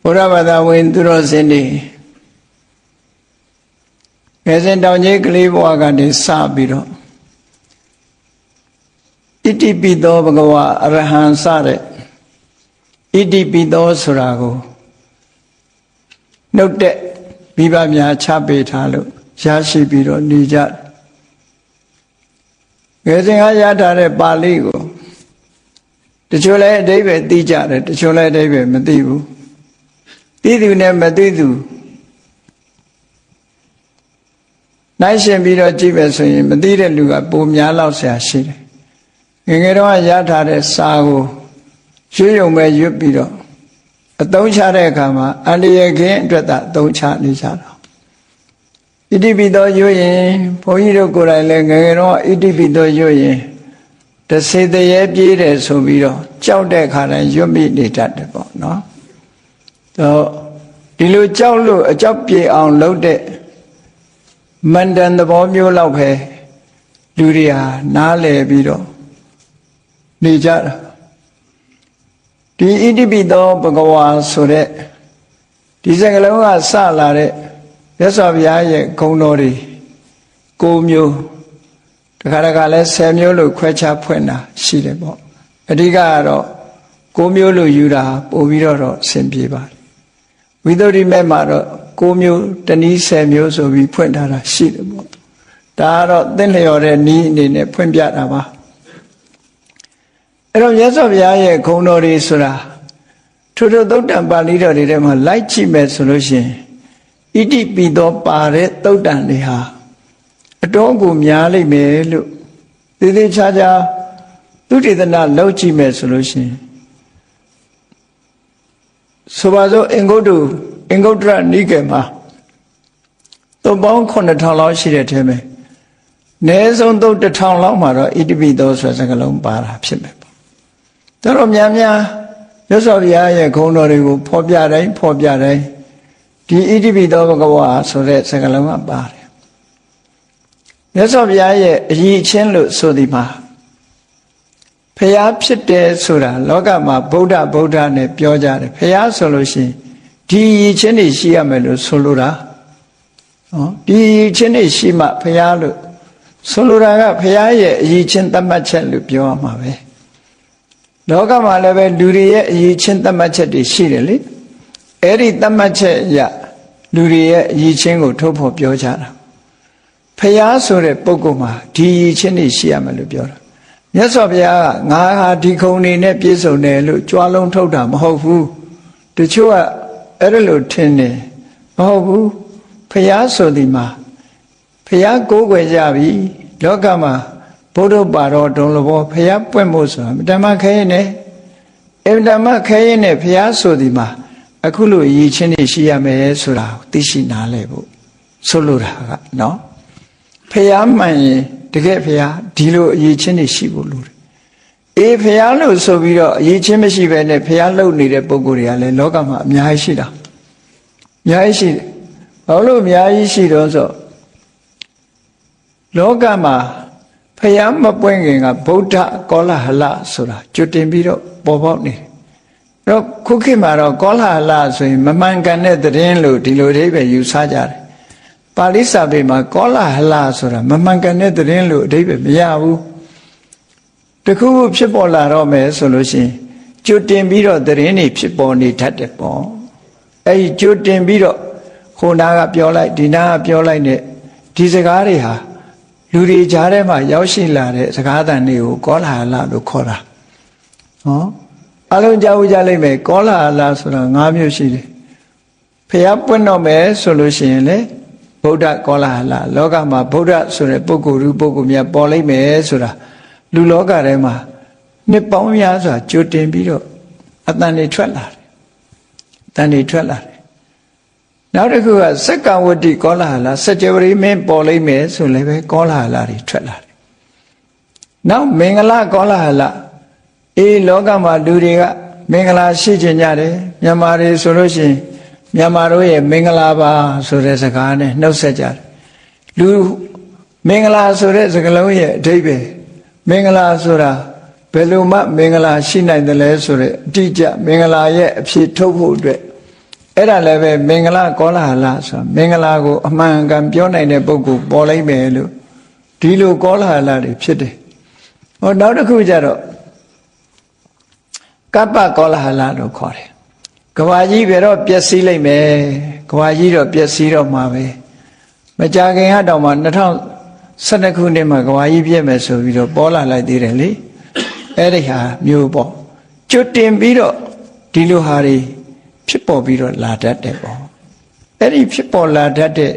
Ora bada win duro sindi. Kesen taunje klibo agade sabiro. Iti pito bagawa arahan sare. Iti pito surago. Note biba mya chape thalo. Yashi biro nijat. Kesen ayatare Pali go. Tachole David tijare. Tachole David matibu. Tidu ne matidu. Naishin biro jibe soyin matire luga pumya lao se ashire. Ngero ayatare sago. Shuyong me yupiro. Atong chare kama aliye gen drata atong cha ni charo. Iti pito yoyin Pojiro koraile ngero iti pito yoyin. Tase de ye pire so biro. Chao de khara yumi ni tate po no. So dilu chao lu chao pye aung lo de. Mandan the bomb you love her, Luria, Nale Bido Nijar. The Idibido Bagawa Sore, Dizangaloa Salare, yes of Yaye, Konori, Gomio, the Caragale Samuel, Quecha Puena, Shilebo, Adigaro, Gomio Yura, Ovidoro, Sempiba. We don't remember. Komyo tani Samuel so we point out sheet about. Taro then they are ni point biataba. And yes of Yaye Konori Sura. To the doctor Balida de them a light chimney solution. Iti pido pare totan deha. A dog miali me look. Did they charge to the not low chimney solution? So was in go to. Ingodra Nigema. The bone con the town law she at him. Nays on the town law mara, it be those as a long bar. Tarom Yamya, those of Yaya Konori, Pobiare, the EDB Dogawa, so that's a long bar. Those of Yaya, ye chenlu sodima. Payap shite sura, Logama, Boda, ne Pioja, Paya solution. Di chene shia melo solura. Di chene shima payalu. Solura ga payaye yi chen tamachet lu pyo ma be. Loka ma le be luri ye yi chen tamachet de shi de le. Eri tamachet ya luri ye yi chen ko thop pho pyo cha da. Phaya so de pukko ma di yi chen ni shia melo pyo da. Myat Saw Phaya ka nga ha di khong ni ne pye song ne lu chwa long thok da ma hok fu. Tachou ka Erelo tene, Mahu, Paya Sodima, Paya Goguajavi, Logama, Bodo Baro, Donlobo, Paya Puemosa, Dama Kayene, Evdama Kayene, Paya Sodima, Akulu Yichini Shiame Sura, Tishina Levo, Solura, no? Paya Mani, the get Paya, Dilo Yichini Shibulu. If Payalo so we are Yichimishi and a Payalo needed Boguria, Logama, Miashida. Miashi, Olo Miashi also. Logama, Payama bringing a Bota, Gola Hala, Sura, Jutimbido, Bobotni. No cookie maro, Gola Hala, so Maman Ganet, the Renlo, Dilode, you Sajar. Palisa Bima, Gola Hala, Sura, Maman Ganet, the Renlo, David Miahu. The coup people are all me solution. Jutin biro the rainy people need tatapon. A Jutin biro, who naga pure like Dina pure like it. Tisagaria. Luri Jarema, Yoshi Lade, Sagada New, Gola La Lucora. Oh? Alon Jawjale me, Gola La Sura, Namushi. Pay up when no me solution, Boda Gola La, Logama, Boda Sura, Bogu, Bogumia, Bolly me Sura. Luloga Rema, Nipomiaza, Jutin Biro, Atani Trella. Tani Trella. Now the who has second would be Golala, such a remain Bolly me, so leve Golala Trella. Now Mingala Golala, E Logama Duriga, Mingala Shijanare, Yamari solution, Yamaroe, Mingalaba, so there's a garden, no such a Lu Mingala, so there's a Galoya, David. Mingala Sura, Beluma, Mingala, Shina in the Lesure, Dija, Mingala, ye, she told အဲ့ဒါလည်းပဲမင်္ဂလာကောလာဟလဆိုမင်္ဂလာကိုအမှန်ကန်ပြောနိုင်တဲ့ပုဂ္ဂိုလ်ပေါ်လိုက်မယ်လို့ဒီလိုကောလာဟလတွေဖြစ်တယ်ဟောနောက်တစ်ခုကျတော့ကပ္ပကောလာဟလလို့ခေါ်တယ်ကဘာကြီးပဲတော့ပျက်စီးလိုက်မယ်ကဘာကြီးတော့ပျက်စီးတော့မှာပဲမကြခင်ကတော့မှ2012ခုနှစ်မှာကဘာကြီးပြည့်မယ်ဆိုပြီးတော့ပေါ်လာလိုက်သေးတယ်လေအဲ့ဒီဟာမျိုးပေါ့ကျွတ်တင်ပြီးတော့ဒီလိုဟာတွေဖြစ်ပေါ်ပြီးတော့လာတတ်တယ်ပေါ့အဲ့ဒီဖြစ်ပေါ်လာတတ်တဲ့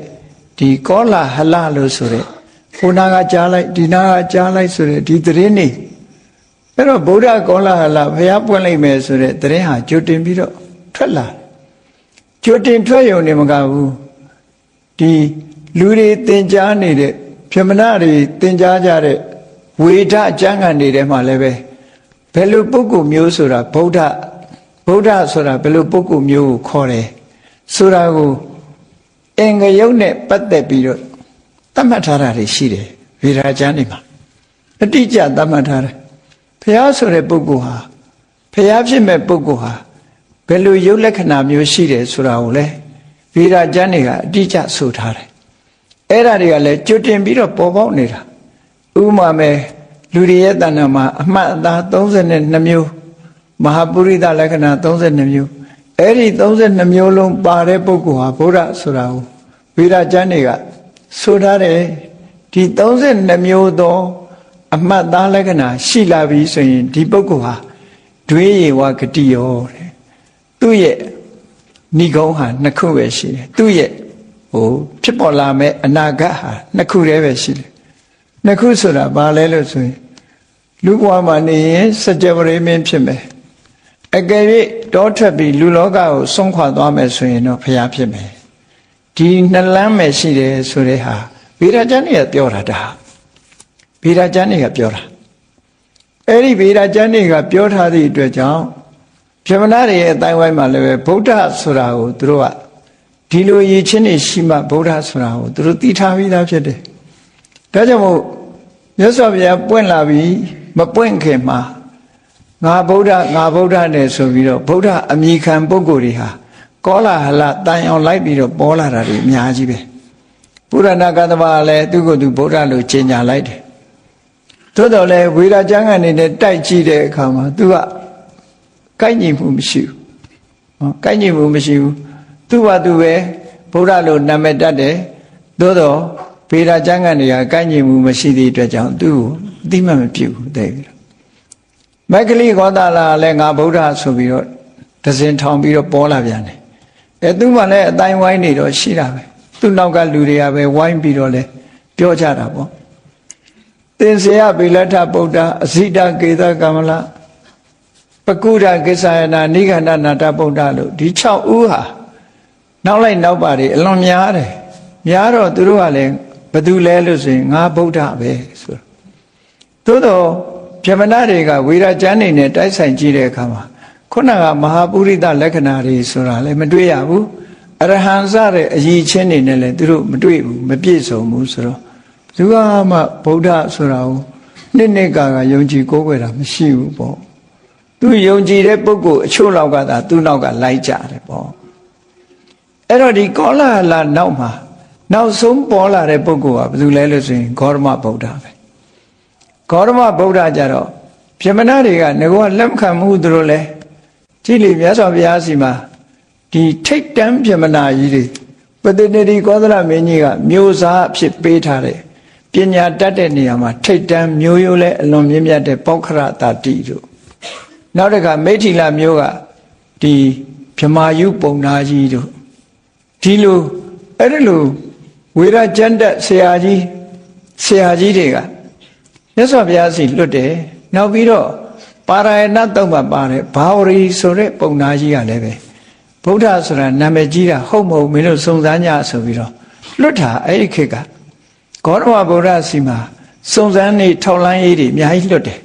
ဒီကောလာဟလလို့ဆိုတဲ့ဟိုနာကကြားလိုက်ဒီနာကကြားလိုက်ဆိုတဲ့ဒီသတင်းနေအဲ့တော့ဗုဒ္ဓကောလာဟလဘုရားပွင့်လိုက်မယ်ဆိုတဲ့သတင်းဟာကျွတ်တင်ပြီးတော့ထွက်လာကျွတ်တင်ထွက်ရုံနဲ့မကဘူးဒီလူတွေသင်ကြားနေတဲ့ပြမနာတွေသင်ကြားကြတဲ့ဝေဒအကျမ်းဂန်တွေထဲမှာလည်းပဲဘယ်လိုပုဂ္ဂိုလ်မျိုးဆိုတာဗုဒ္ဓဆိုတာဘယ်လိုပုဂ္ဂိုလ်မျိုးကိုခေါ်တယ်ဆိုတာကိုအင်္ဂယုတ်နဲ့ပတ်သက်ပြီးတော့သတ်မှတ်ထားတာတွေရှိတယ်ဝေဒကျမ်းတွေမှာအတိအကျသတ်မှတ်ထားတယ်ဘုရားဆိုတဲ့ပုဂ္ဂိုလ်ဟာဘုရားဖြစ်မဲ့ပုဂ္ဂိုလ်ဟာဘယ်လိုရုပ်လက္ခဏာမျိုးရှိတယ်ဆိုတာကိုလည်းဝေဒကျမ်းတွေကအတိအကျဆိုထားတယ်အဲ့ဒါတွေကလည်းကြွတင်ပြီးတော့ပေါ်ပေါက်နေတာဥပမာမဲ့လူတွေရဲ့တဏ္ဍာမှာအမှတ်အသား32မျိုးမဟာပုရိသလက္ခဏာ32မျိုးအဲ့ဒီ32မျိုးလုံးပါတဲ့ပုဂ္ဂိုလ်ဟာဗုဒ္ဓဆိုတာကိုဝေဒကျမ်းတွေကဆိုထားတယ်ဒီ32မျိုးသောအမှတ်သားလက္ခဏာရှိလာပြီဆိုရင်ဒီပုဂ္ဂိုလ်ဟာဒွေယေဝဂတိယောတဲ့သူ့ရဲ့ဏိဂုံးဟာ2ခုပဲရှိတယ်သူ့ရဲ့ဖြစ်ပေါ်လာမဲ့အနာဂတ်ဟာ2ခုတည်းပဲရှိတယ်2ခုဆိုတာဘာလဲလို့ဆိုရင်လူဘဝမှာနေရင်စัจ java ရေမင်းဖြစ်မယ်အကယ်၍တောထွက်ပြီးလူလောကကိုဆုံးခွာသွားမယ်ဆိုရင်တော့ဘုရားဖြစ်မယ်ဒီ2လမ်းပဲရှိတယ်ဆိုတဲ့ဟာဗေဒကျမ်းတွေကပြောတာဒါဗေဒကျမ်းတွေကပြောတာအဲ့ဒီဗေဒကျမ်းတွေကပြောထားသည့်အတွက်ကြောင့်ပြမနာတွေရဲ့အတိုင်းဝိုင်းမှာလည်းဗုဒ္ဓဆိုတာကိုသူတို့ကဒီလိုရည်ချင်းနေရှိမှဗုဒ္ဓဆိုတာကိုသူတို့သိထားပြီးသားဖြစ်တယ်ဒါကြောင့်မို့မြတ်စွာဘုရားပွင့်လာပြီးမပွင့်ခင်မှာငါဗုဒ္ဓနဲ့ဆိုပြီးတော့ဗုဒ္ဓအမိခံပုဂ္ဂိုလ်တွေဟာကောလာဟလတန်အောင်လိုက်ပြီးတော့ပေါ်လာတာတွေအများကြီးပဲပုရဏကသမားလည်းသူကသူဗုဒ္ဓလို့ကျင့်ကြလိုက်တယ်သို့တော်လည်းဝေဒကျမ်းကနေနဲ့တိုက်ကြည့်တဲ့အခါမှာသူကကိုက်ညီမှုမရှိဘူးကိုက်ညီမှုမရှိဘူးသူ့ဘာသူပဲဗုဒ္ဓလို့နာမည်တတ်တယ်သို့တော်ဗေဒကျမ်းကနေကကိုက်ညီမှုမရှိသည့်အတွက်ကြောင့်သူ့ကိုအတိမတ်မပြုဘူးတဲ့ပြီးတော့မက္ကလိဂေါသလာလည်းငါဗုဒ္ဓဆိုပြီးတော့ဒဇင်ထောင်ပြီးတော့ပေါ်လာပြန်တယ်သူ့မှာလည်းအတိုင်းဝိုင်းနေတော့ရှိတာပဲသူ့နောက်ကလူတွေကပဲဝိုင်းပြီးတော့လဲပြောကြတာပေါ့သင်္ဆေယဗေလထဗုဒ္ဓအဇိတကေသကမလပကုဒကိစ္ဆယနာနိဂန္ဓနာတဗုဒ္ဓလို့ဒီ6ဦးဟာနောက်လိုက်နောက်ပါတွေအလွန်များတယ်များတော့သူတို့ကလည်းဘသူလဲလို့ဆိုရင်ငါဗုဒ္ဓပဲဆိုသို့တော့ပြမနာတွေကဝေဒကျမ်းနေနဲ့တိုက်ဆိုင်ကြည့်တဲ့အခါမှာခုနကမဟာပုရိသလက္ခဏာတွေဆိုတာလည်းမတွေ့ရဘူးအရဟံစတဲ့အရည်ချင်းတွေနဲ့လည်းသူတို့မတွေ့ဘူးမပြည့်စုံဘူးဆိုတော့ဘယ်သူမှဗုဒ္ဓဆိုတာကိုနှစ်ကာယုံကြည်ကိုးကွယ်တာမရှိဘူးပေါ့သူယုံကြည်တဲ့ပုဂ္ဂိုလ်အချို့လောက်ကသာသူ့နောက်ကလိုက်ကြတယ်ပေါ့အဲ့တော့ဒီကောလာဟလနောက်မှာနောက်ဆုံးပေါ်လာတဲ့ပုဂ္ဂိုလ်ကဘယ်သူလဲလို့ဆိုရင်ဂေါတမဗုဒ္ဓပဲဂေါတမဗုဒ္ဓကြတော့ပြမနာတွေကငကောလက်မခံမှုသူတို့လဲကြည့်လေမြတ်စွာဘုရားစီမှာဒီထိတ်တန်းပြမနာကြီးတွေပတိနေတိကောသလမင်းကြီးကမျိုးစားအဖြစ်ပေးထားတဲ့ပညာတတ်တဲ့နေရာမှာထိတ်တန်းမျိုးရိုးလဲအလွန်မြင့်မြတ်တဲ့ပောက္ခရတာတိတို့နောက်တစ်ခါမိထီလာမျိုးကဒီဗြမာယုပုံနာကြီးတို့ဒီလိုအဲ့ဒီလိုဝေဒကျမ်းတက်ဆရာကြီးတွေကမြတ်စွာဘုရားစီလွတ်တယ်နောက်ပြီးတော့ပါရယဏတုံးမှာပါတယ်ဘာဝရီဆိုတဲ့ပုံနာကြီးကလည်းပဲဗုဒ္ဓဆိုတာနာမည်ကြီးတာဟုတ်မဟုတ်မင်းတို့စုံစမ်းကြဆိုပြီးတော့လွတ်တာအဲ့ဒီခေတ်ကဂေါတမဗုဒ္ဓစီမှာစုံစမ်းနေထောက်လန်းရေးတွေအများကြီးလွတ်တယ်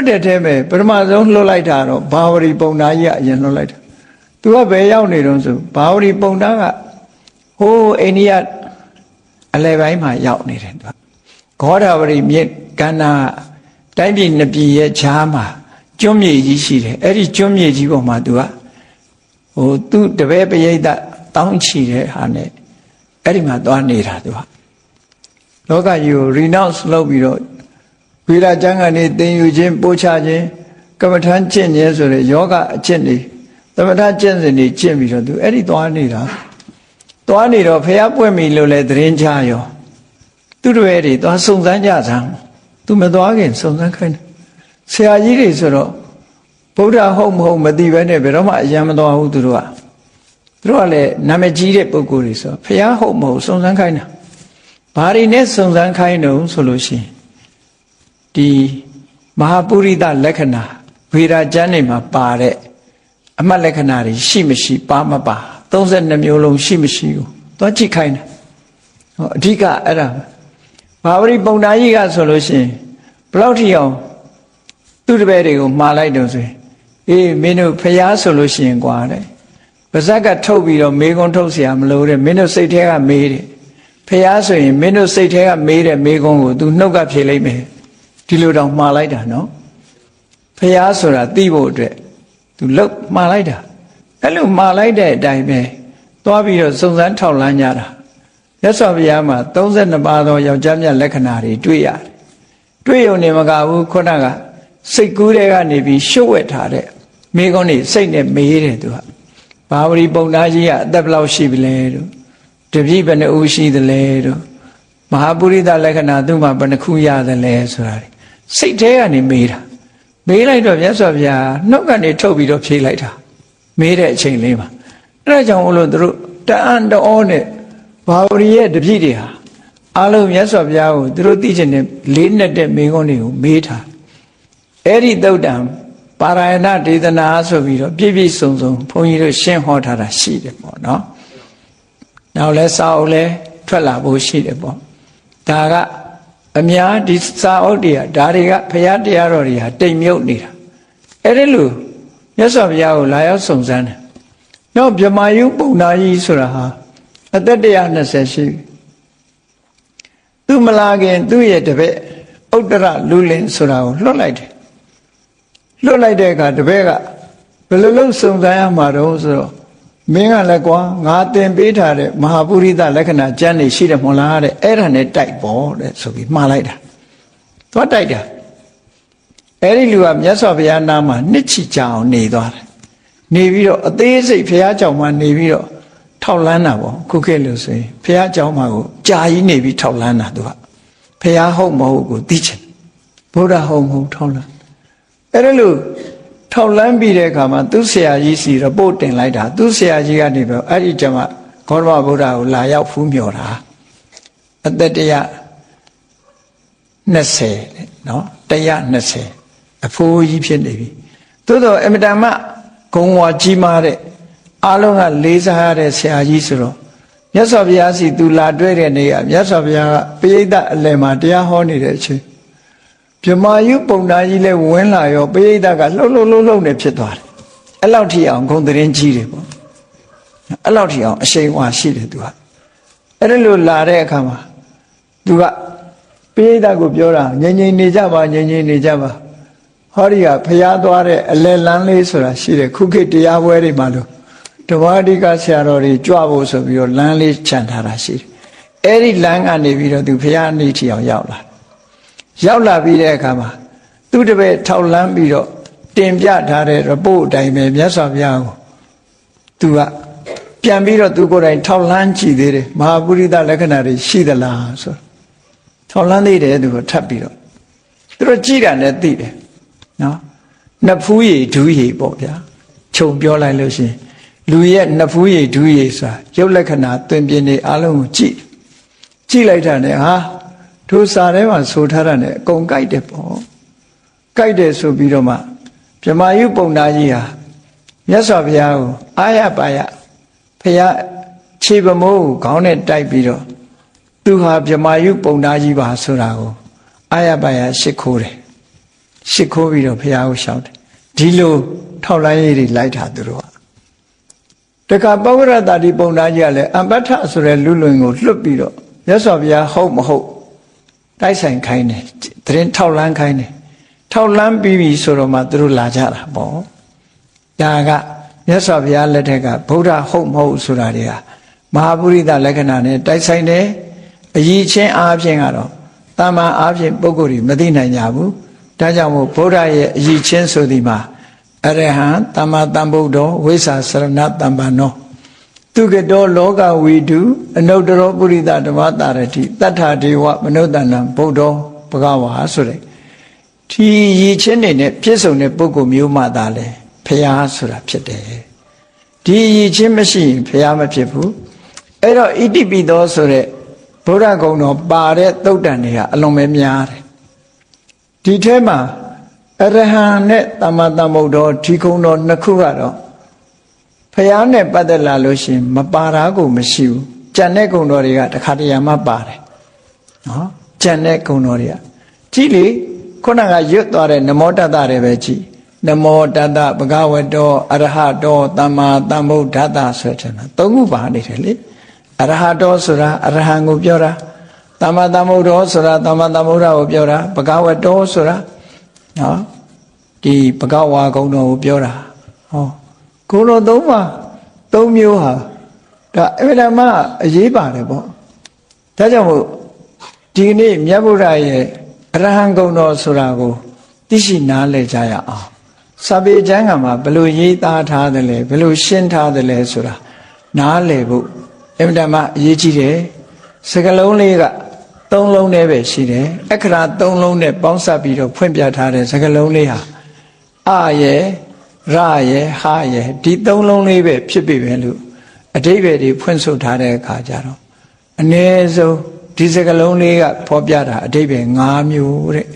တဲ့ထဲမှာပထမဆုံးလွတ်လိုက်တာတော့ဘာဝရီပုံနာကြီးကအရင်လွတ်လိုက်တာသူကဘယ်ရောက်နေတုံးဆိုဘာဝရီပုံနာကဟိုးအိန္ဒိယအလယ်ပိုင်းမှာရောက်နေတယ်သူကဂေါဒါဝရီမြစ်ကန္နာတိုင်းပြည်နှစ်ပြည်ရဲ့ခြားမှာကျွန်းမြေကြီးရှိတယ်အဲ့ဒီကျွန်းမြေကြီးပေါ်မှာသူက သူတပည့်ပရိသတ်တောင်းချီတဲ့ဟာနဲ့အဲ့ဒီမှာသွားနေတာသူကလောကကြီးကို renounce လုပ်ပြီးတော့ဝိရကျမ်းကနေသင်ယူခြင်းပို့ချခြင်းကမ္မထမ်းကျင့်ခြင်းဆိုတဲ့ယောဂအကျင့်တွေသမထကျင့်စဉ်တွေကျင့်ပြီးတော့သူအဲ့ဒီသွားနေတာသွားနေတော့ဖះပွင့်ပြီလို့လဲသတင်းချရောသူတို့ရဲ့တွေသွားစုံစမ်းကြစမ်းသူမသွားခင်စုံစမ်းခိုင်းတယ်ဆရာကြီးတွေဆိုတော့ဗုဒ္ဓဟုတ်မဟုတ်မသိဘဲနဲ့ဘယ်တော့မှအယံမသွားဘူးသူတို့ကလည်းနာမည်ကြီးတဲ့ပုဂ္ဂိုလ်တွေဆိုဖះဟုတ်မဟုတ်စုံစမ်းခိုင်းတာဘာတွေနဲ့စုံစမ်းခိုင်းတော့ဆိုလို့ရှိရင်ဒီမဟာပုရိသလက္ခဏာဝေရာကျမ်းတွေမှာပါတဲ့အမှတ်လက္ခဏာတွေရှိမရှိပါမပါ32မျိုးလုံးရှိမရှိကိုသွားကြည့်ခိုင်းတယ်အဓိကအဲ့ဒါဘာဝရိပုံနာကြီးကဆိုလို့ရှိရင်ဘယ်လောက်ထိအောင်သူ့တပည့်တွေကိုမှားလိုက်တော့ဆိုရင်အေးမင်းတို့ဖျားဆိုလို့ရှိရင်ကွာတဲ့ပါဇက်ကထုတ်ပြီးတော့မေးခွန်းထုတ်เสียမလို့တဲ့မင်းတို့စိတ်ထဲကမေးတယ်ဖျားဆိုရင်မင်းတို့စိတ်ထဲကမေးတဲ့မေးခွန်းကို तू နှုတ်ကဖြေလိုက်မယ်ဒီလိုတော့မှားလိုက်တာနော်ဖျားဆိုတာသိဖို့အတွက် तू လောက်မှားလိုက်တာအဲ့လိုမှားလိုက်တဲ့အတိုင်းပဲသွားပြီးတော့စုံစမ်းထောက်လန်းကြတာမြတ်စွာဘုရားမှာ32ပါးသောယောက်ျားမြတ်လက္ခဏာတွေတွေ့ရတယ်တွေ့ရုံနဲ့မကဘူးခုနကစိတ်ကူးတဲ့ကနေပြီးရှုပ်ဝက်ထားတဲ့မိကုန်းနေစိတ်နဲ့မေးတယ်သူကဘာဝရီပုံသားကြီးကအသက်ဘယ်လောက်ရှိပြီလဲတို့တပည့်ဘယ်နှဦးရှိသလဲတို့မဟာပုရိသလက္ခဏာသူ့မှာဘယ်နှခုရသလဲဆိုတာစိတ်ထဲကနေမေးတာမေးလိုက်တော့မြတ်စွာဘုရားနှုတ်ကနေထုတ်ပြီးတော့ဖြေလိုက်တာမေးတဲ့အချိန်လေးမှာအဲ့ဒါကြောင့်မို့လို့သူတို့တအံ့တော်နဲ့ဘာဝရီရဲ့တပည့်တွေဟာအားလုံးမြတ်စွာဘုရားကိုသူတို့သိချင်တဲ့လေးနဲ့တဲ့မိကုန်းတွေကိုမေးထားအဲ့ဒီသုတ်တံပါရယဏဒေသနာဆိုပြီးတော့ပြည့်ပြည့်စုံစုံဘုန်းကြီးတို့ရှင်းဟောထားတာရှိတယ်ပေါ့နော်နောက်လဲစာအုပ်လဲထွက်လာဖို့ရှိတယ်ပေါ့ဒါကအများဒီစာအုပ်တွေကဒါတွေကဘုရားတရားတော်တွေဟာတိမ်မြုပ်နေတာအဲ့ဒီလိုမြတ်စွာဘုရားကိုလာရောက်စုံစမ်းတယ်နောက်ဗြဟ္မာယုပုံနာကြီးဆိုတာဟာအသက်120ရှိပြီသူမလာခင်သူ့ရဲ့တပည့်ဥတ္တရလူလင်ဆိုတာကိုလွတ်လိုက်တယ်လွတ်လိုက်တဲ့အခါတပည့်ကဘယ်လိုလုပ်စုံစမ်းရမှာတော့ဆိုတော့မင်းကလည်းကွာငါသင်ပေးထားတဲ့မဟာပုရိသလက္ခဏာကျမ်းနေရှိတယ်မဟုတ်လားတဲ့အဲ့ဒါနဲ့တိုက်ပေါ့တဲ့ဆိုပြီးမှားလိုက်တာသွားတိုက်တာအဲ့ဒီလူကမြတ်စွာဘုရားနာမှာနှစ်ချီကြအောင်နေသွားတယ်နေပြီးတော့အသေးစိတ်ဘုရားကြောင့်မှနေပြီးတော့ထောက်လန်းတာပေါ့ခုခေတ်လို့ဆိုရင်ဘုရားကြောင့်မှကိုကြာကြီးနေပြီးထောက်လန်းတာသူကဘုရားဟုတ်မဟုတ်ကိုသိချင်ဘုရားဟုတ်မဟုတ်ထောက်လန်းအဲ့ဒါလို့ထောက်လန်းပြီးတဲ့အခါမှာသူဆရာကြီးစီရပို့တင်လိုက်တာသူဆရာကြီးကနေပြီးအဲ့ဒီကျမှဂေါတမဗုဒ္ဓကိုလာရောက်ဖူးမြော်တာအသက်120နော်120အဖိုးကြီးဖြစ်နေပြီသို့တော့အမတမဂုံဝါကြီးမားတဲ့အားလုံးကလေးစားရတဲ့ဆရာကြီးဆိုတော့မြတ်စွာဘုရားစီသူလာတွေ့တဲ့နေ့ကမြတ်စွာဘုရားကပရိသတ်အလယ်မှာတရားဟောနေတဲ့အချိန်ဗြဟ္မာယုပုံနာကြီးလည်းဝင်လာရောပရိသတ်ကလှုပ်နေဖြစ်သွားတယ်အဲ့လောက်ထိအောင်ဂုံသတင်းကြီးတယ်ပေါ့အဲ့လောက်ထိအောင်အရှိန်ဝါရှိတယ်သူကအဲ့ဒါလို့လာတဲ့အခါမှာသူကပရိသတ်ကိုပြောတာငြိမ်ငြိမ်နေကြပါငြိမ်ငြိမ်နေကြပါဟောဒီကဖျားသွားတဲ့အလဲလန်းလေးဆိုတာရှိတယ်ခုခေတ်တရားပွဲတွေမှာလို့ဓမ္မအဓိကဆရာတော်တွေကြွဖို့ဆိုပြီးတော့လမ်းလေးခြံထားတာရှိတယ်အဲ့ဒီလမ်းကနေပြီးတော့သူဖျားနေထီအောင်ရောက်လာပြီးတဲ့အခါမှာသူတပည့်ထောက်လန်းပြီးတော့တင်ပြထားတဲ့ report အတိုင်းပဲမြတ်စွာဘုရားကိုသူကပြန်ပြီးတော့သူကိုယ်တိုင်ထောက်လန်းကြည့်သေးတယ်မဟာပုရိသလက္ခဏာတွေရှိသလားဆိုထောက်လန်းသေးတယ်သူကထပ်ပြီးတော့သူတို့ကြည့်တာနဲ့သိတယ်နော်နှစ်ဖူးရည်ဒူးရည်ပေါ့ဗျာခြုံပြောလိုက်လို့ရှိရင်လူရဲ့နှစ်ဖူးရည်ဒူးရည်ဆိုတာရုပ်လက္ခဏာသွင်ပြင်တွေအလုံးကိုကြည့်လိုက်တာနဲ့ဟာသူစာထဲမှာဆိုထားတာနဲ့အကုန်ကြိုက်တယ်ပေါ့ကြိုက်တယ်ဆိုပြီးတော့မှဗြဟ္မာယုပုံနာကြီးဟာမြတ်စွာဘုရားကိုအာရပါယဘုရားခြေပမိုးကိုခေါင်းနဲ့တိုက်ပြီးတော့သူဟာဗြဟ္မာယုပုံနာကြီးပါဆိုတာကိုအာရပါယရှ िख ိုးတယ်ရှ िख ိုးပြီးတော့ဘုရားကိုရှောက်တယ်ဒီလိုထောက်လိုင်းရည်တွေလိုက်တာသူတို့ကတခါပဝရတတိပုံနာကြီးကလည်းအပ္ပထဆိုတဲ့လူလွင်ကိုလွတ်ပြီးတော့မြတ်စွာဘုရားဟုတ်မဟုတ်တိုက်ဆိုင်ခိုင်းတယ်သတင်းထောက်လန်းခိုင်းတယ်ထောက်လန်းပြီးပြီဆိုတော့မှသူတို့လာကြတာပေါ့ဒါက မြတ်စွာဘုရားလက်ထက်ကဗုဒ္ဓဟုတ်မဟုတ်ဆိုတာတွေကမဟာပုရိသလက္ခဏာနဲ့တိုက်ဆိုင်တယ်အရည်ချင်းအားဖြင့်ကတော့တမ္မာအားဖြင့်ပုဂ္ဂိုလ်တွေမသိနိုင်ကြဘူးဒါကြောင့်မို့ဗုဒ္ဓရဲ့အရည်ချင်းဆိုဒီမှာအရဟံသမ္မာသမ္ဗုဒ္ဓောဝိသစရဏတမ္ပန္နောသူကတောလောကဝိတုအနုတ္တရောပုရိသဓမ္မတာရတိတတ္ထာဒေဝမနုဿန္နံဗုဒ္ဓောဘဂဝါဆိုတဲ့ဒီရည်ချင်းတွေနဲ့ပြည့်စုံတဲ့ပုဂ္ဂိုလ်မျိုးမှသာလေဖရာဆိုတာဖြစ်တယ်ဒီရည်ချင်းမရှိရင်ဖရာမဖြစ်ဘူးအဲ့တော့ဣတိပိသောဆိုတဲ့ဗုဒ္ဓဂုဏ်တော်ပါတဲ့သုတ်တန်တွေကအလွန်ပဲများတယ်ဒီထဲမှာအရဟံနဲ့သမ္မာသမ္ဗုဒ္ဓောဒီဂုဏ်တော်နှစ်ခုကတော့ဖရာနဲ့ပတ်သက်လာလို့ရှိရင်မပါတာကိုမရှိဘူးကြံတဲ့ဂုဏ်တော်တွေကတခါတရံမှပါတယ်နော်ကြံတဲ့ဂုဏ်တော်တွေကကြည့်လေခုနကရွတ်သွားတဲ့နမောတတ္တတွေပဲကြည့်နမောတတ္တဘဂဝတောအရဟတောသမ္မာသမ္ဗုဒ္ဓတ္တဆိုတဲ့သုံးခုပါနေတယ်လေအရဟတောဆိုတာအရဟံကိုပြောတာသမ္မာသမ္ဗုဒ္ဓောဆိုတာသမ္မာသမ္ဗုဒ္ဓကိုပြောတာဘဂဝတောဆိုတာနော်ဒီဘဂဝါဂုဏ်တော်ကိုပြောတာဟောဂုဏ်တော်သုံးပါသုံးမျိုးဟာဒါအမှန်မှအရေးပါတယ်ပေါ့ဒါကြောင့်မို့ဒီနေ့မြတ်ဗုဒ္ဓရဲ့အရဟံဂုဏ်တော်ဆိုတာကိုသိရှိနားလည်ကြရအောင်စာပေကျမ်းကမှာဘယ်လိုရေးသားထားတယ်လဲဘယ်လိုရှင်းထားတယ်လဲဆိုတာနားလည်ဖို့အမှန်မှအရေးကြီးတယ်စကားလုံးလေးကသုံးလုံးနဲ့ပဲရှိတယ်အခရာသုံးလုံးနဲ့ပေါင်းစပ်ပြီးတော့ဖွင့်ပြထားတဲ့စကားလုံးလေးဟာအရဲ့ရရဲ့ဟာရဲ့ဒီသုံးလုံးလေးပဲဖြစ်ပြီပဲလို့အဓိပ္ပာယ်တွေဖွင့်ဆိုထားတဲ့အခါကျတော့အ ਨੇ ဆုံးဒီစကားလုံးလေးကဖော်ပြတာအဓိပ္ပာယ်၅မျိုးတဲ့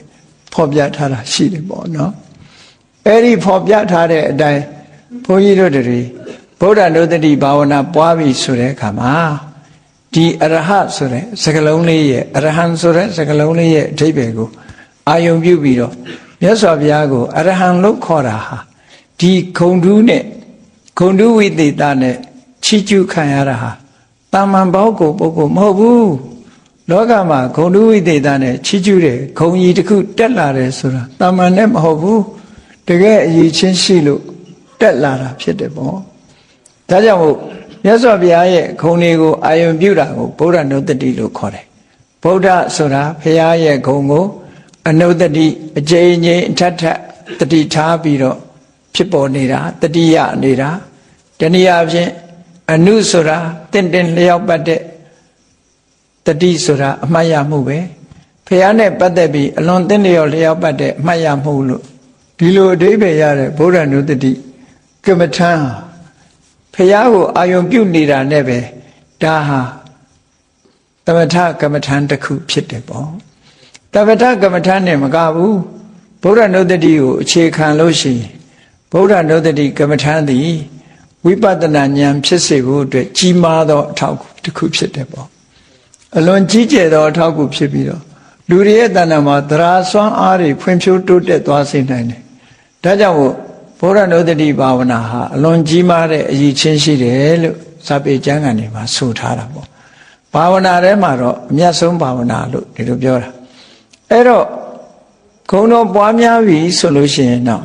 ဖော်ပြထားတာရှိတယ်ပေါ့နော်အဲ့ဒီဖော်ပြထားတဲ့အတိုင်းဘုန်းကြီးတို့တွေဗုဒ္ဓနုတ္တိဘာဝနာပွားပြီဆိုတဲ့အခါမှာဒီအရဟဆိုတဲ့စကားလုံးလေးရဲ့အရဟံဆိုတဲ့စကားလုံးလေးရဲ့အဓိပ္ပာယ်ကိုအာယုံပြုပြီးတော့မြတ်စွာဘုရားကိုအရဟံလို့ခေါ်တာဟာဒီဂုံတူးနဲ့ဂုံတူးဝိသေသနဲ့ချီးကျူးခံရတာဟာတာမန်ပေါက်ကိုပုဂ္ဂိုလ်မဟုတ်ဘူးလောကမှာဂုံတူးဝိသေသနဲ့ချီးကျူးတဲ့ဂုံကြီးတစ်ခုတက်လာတယ်ဆိုတာတာမန်နဲ့မဟုတ်ဘူးတကယ်အရေးချင်းရှိလို့တက်လာတာဖြစ်တယ်ပေါ့ဒါကြောင့်မို့မြတ်စွာဘုရားရဲ့ဂုဏ်တွေကိုအာယုံပြုတာကိုဗုဒ္ဓနုတ္တိလို့ခေါ်တယ်ဗုဒ္ဓဆိုတာဘုရားရဲ့ဂုဏ်ကိုအနုတ္တိအကျဉ်းချင်းအထက်ထက်တတိထားပြီးတော့ဖြစ်ပေါ်နေတာတတိယနေတာတနည်းအားဖြင့်အနုဆိုတာတင့်တယ်လျောက်ပတ်တဲ့တတိဆိုတာအမှတ်ရမှုပဲဘုရားနဲ့ပတ်သက်ပြီးအလွန်တင့်လျောက်လျောက်ပတ်တဲ့အမှတ်ရမှုလို့ဒီလိုအဓိပ္ပာယ်ရတဲ့ဗုဒ္ဓနုတ္တိကမ္မထံဖះကိုအာယုံပြုတ်နေတာနဲ့ပဲဒါဟာသမထကမ္မထံတစ်ခုဖြစ်တယ်ပေါ့သမထကမ္မထံနဲ့မကဘူးဗုဒ္ဓနုတ္တိကိုအခြေခံလို့ရှိရင်ဗုဒ္ဓနုတ္တိကမ္မထံသည်ဝိပဿနာဉာဏ်ဖြစ်စေဖို့အတွက်ကြီးမားသောအထောက်အကူတစ်ခုဖြစ်တယ်ပေါ့အလွန်ကြီးကျယ်သောအထောက်အကူဖြစ်ပြီးတော့လူတွေရဲ့တဏ္ဍာမှာသရာစွမ်းအားတွေဖွံ့ဖြိုးတိုးတက်သွားစေနိုင်တယ်ဒါကြောင့်မို့ဗုဒ္ဓနုတ္တိဘာဝနာဟာအလွန်ကြီးမားတဲ့အရေးချင်းရှိတယ်လို့စာပေကျမ်းဂန်တွေမှာဆိုထားတာပေါ့ဘာဝနာထဲမှာတော့အမြတ်ဆုံးဘာဝနာလို့ဒီလိုပြောတာအဲ့တော့ဂုဏ်တော်ပွားများပြီဆိုလို့ရှိရင်တော့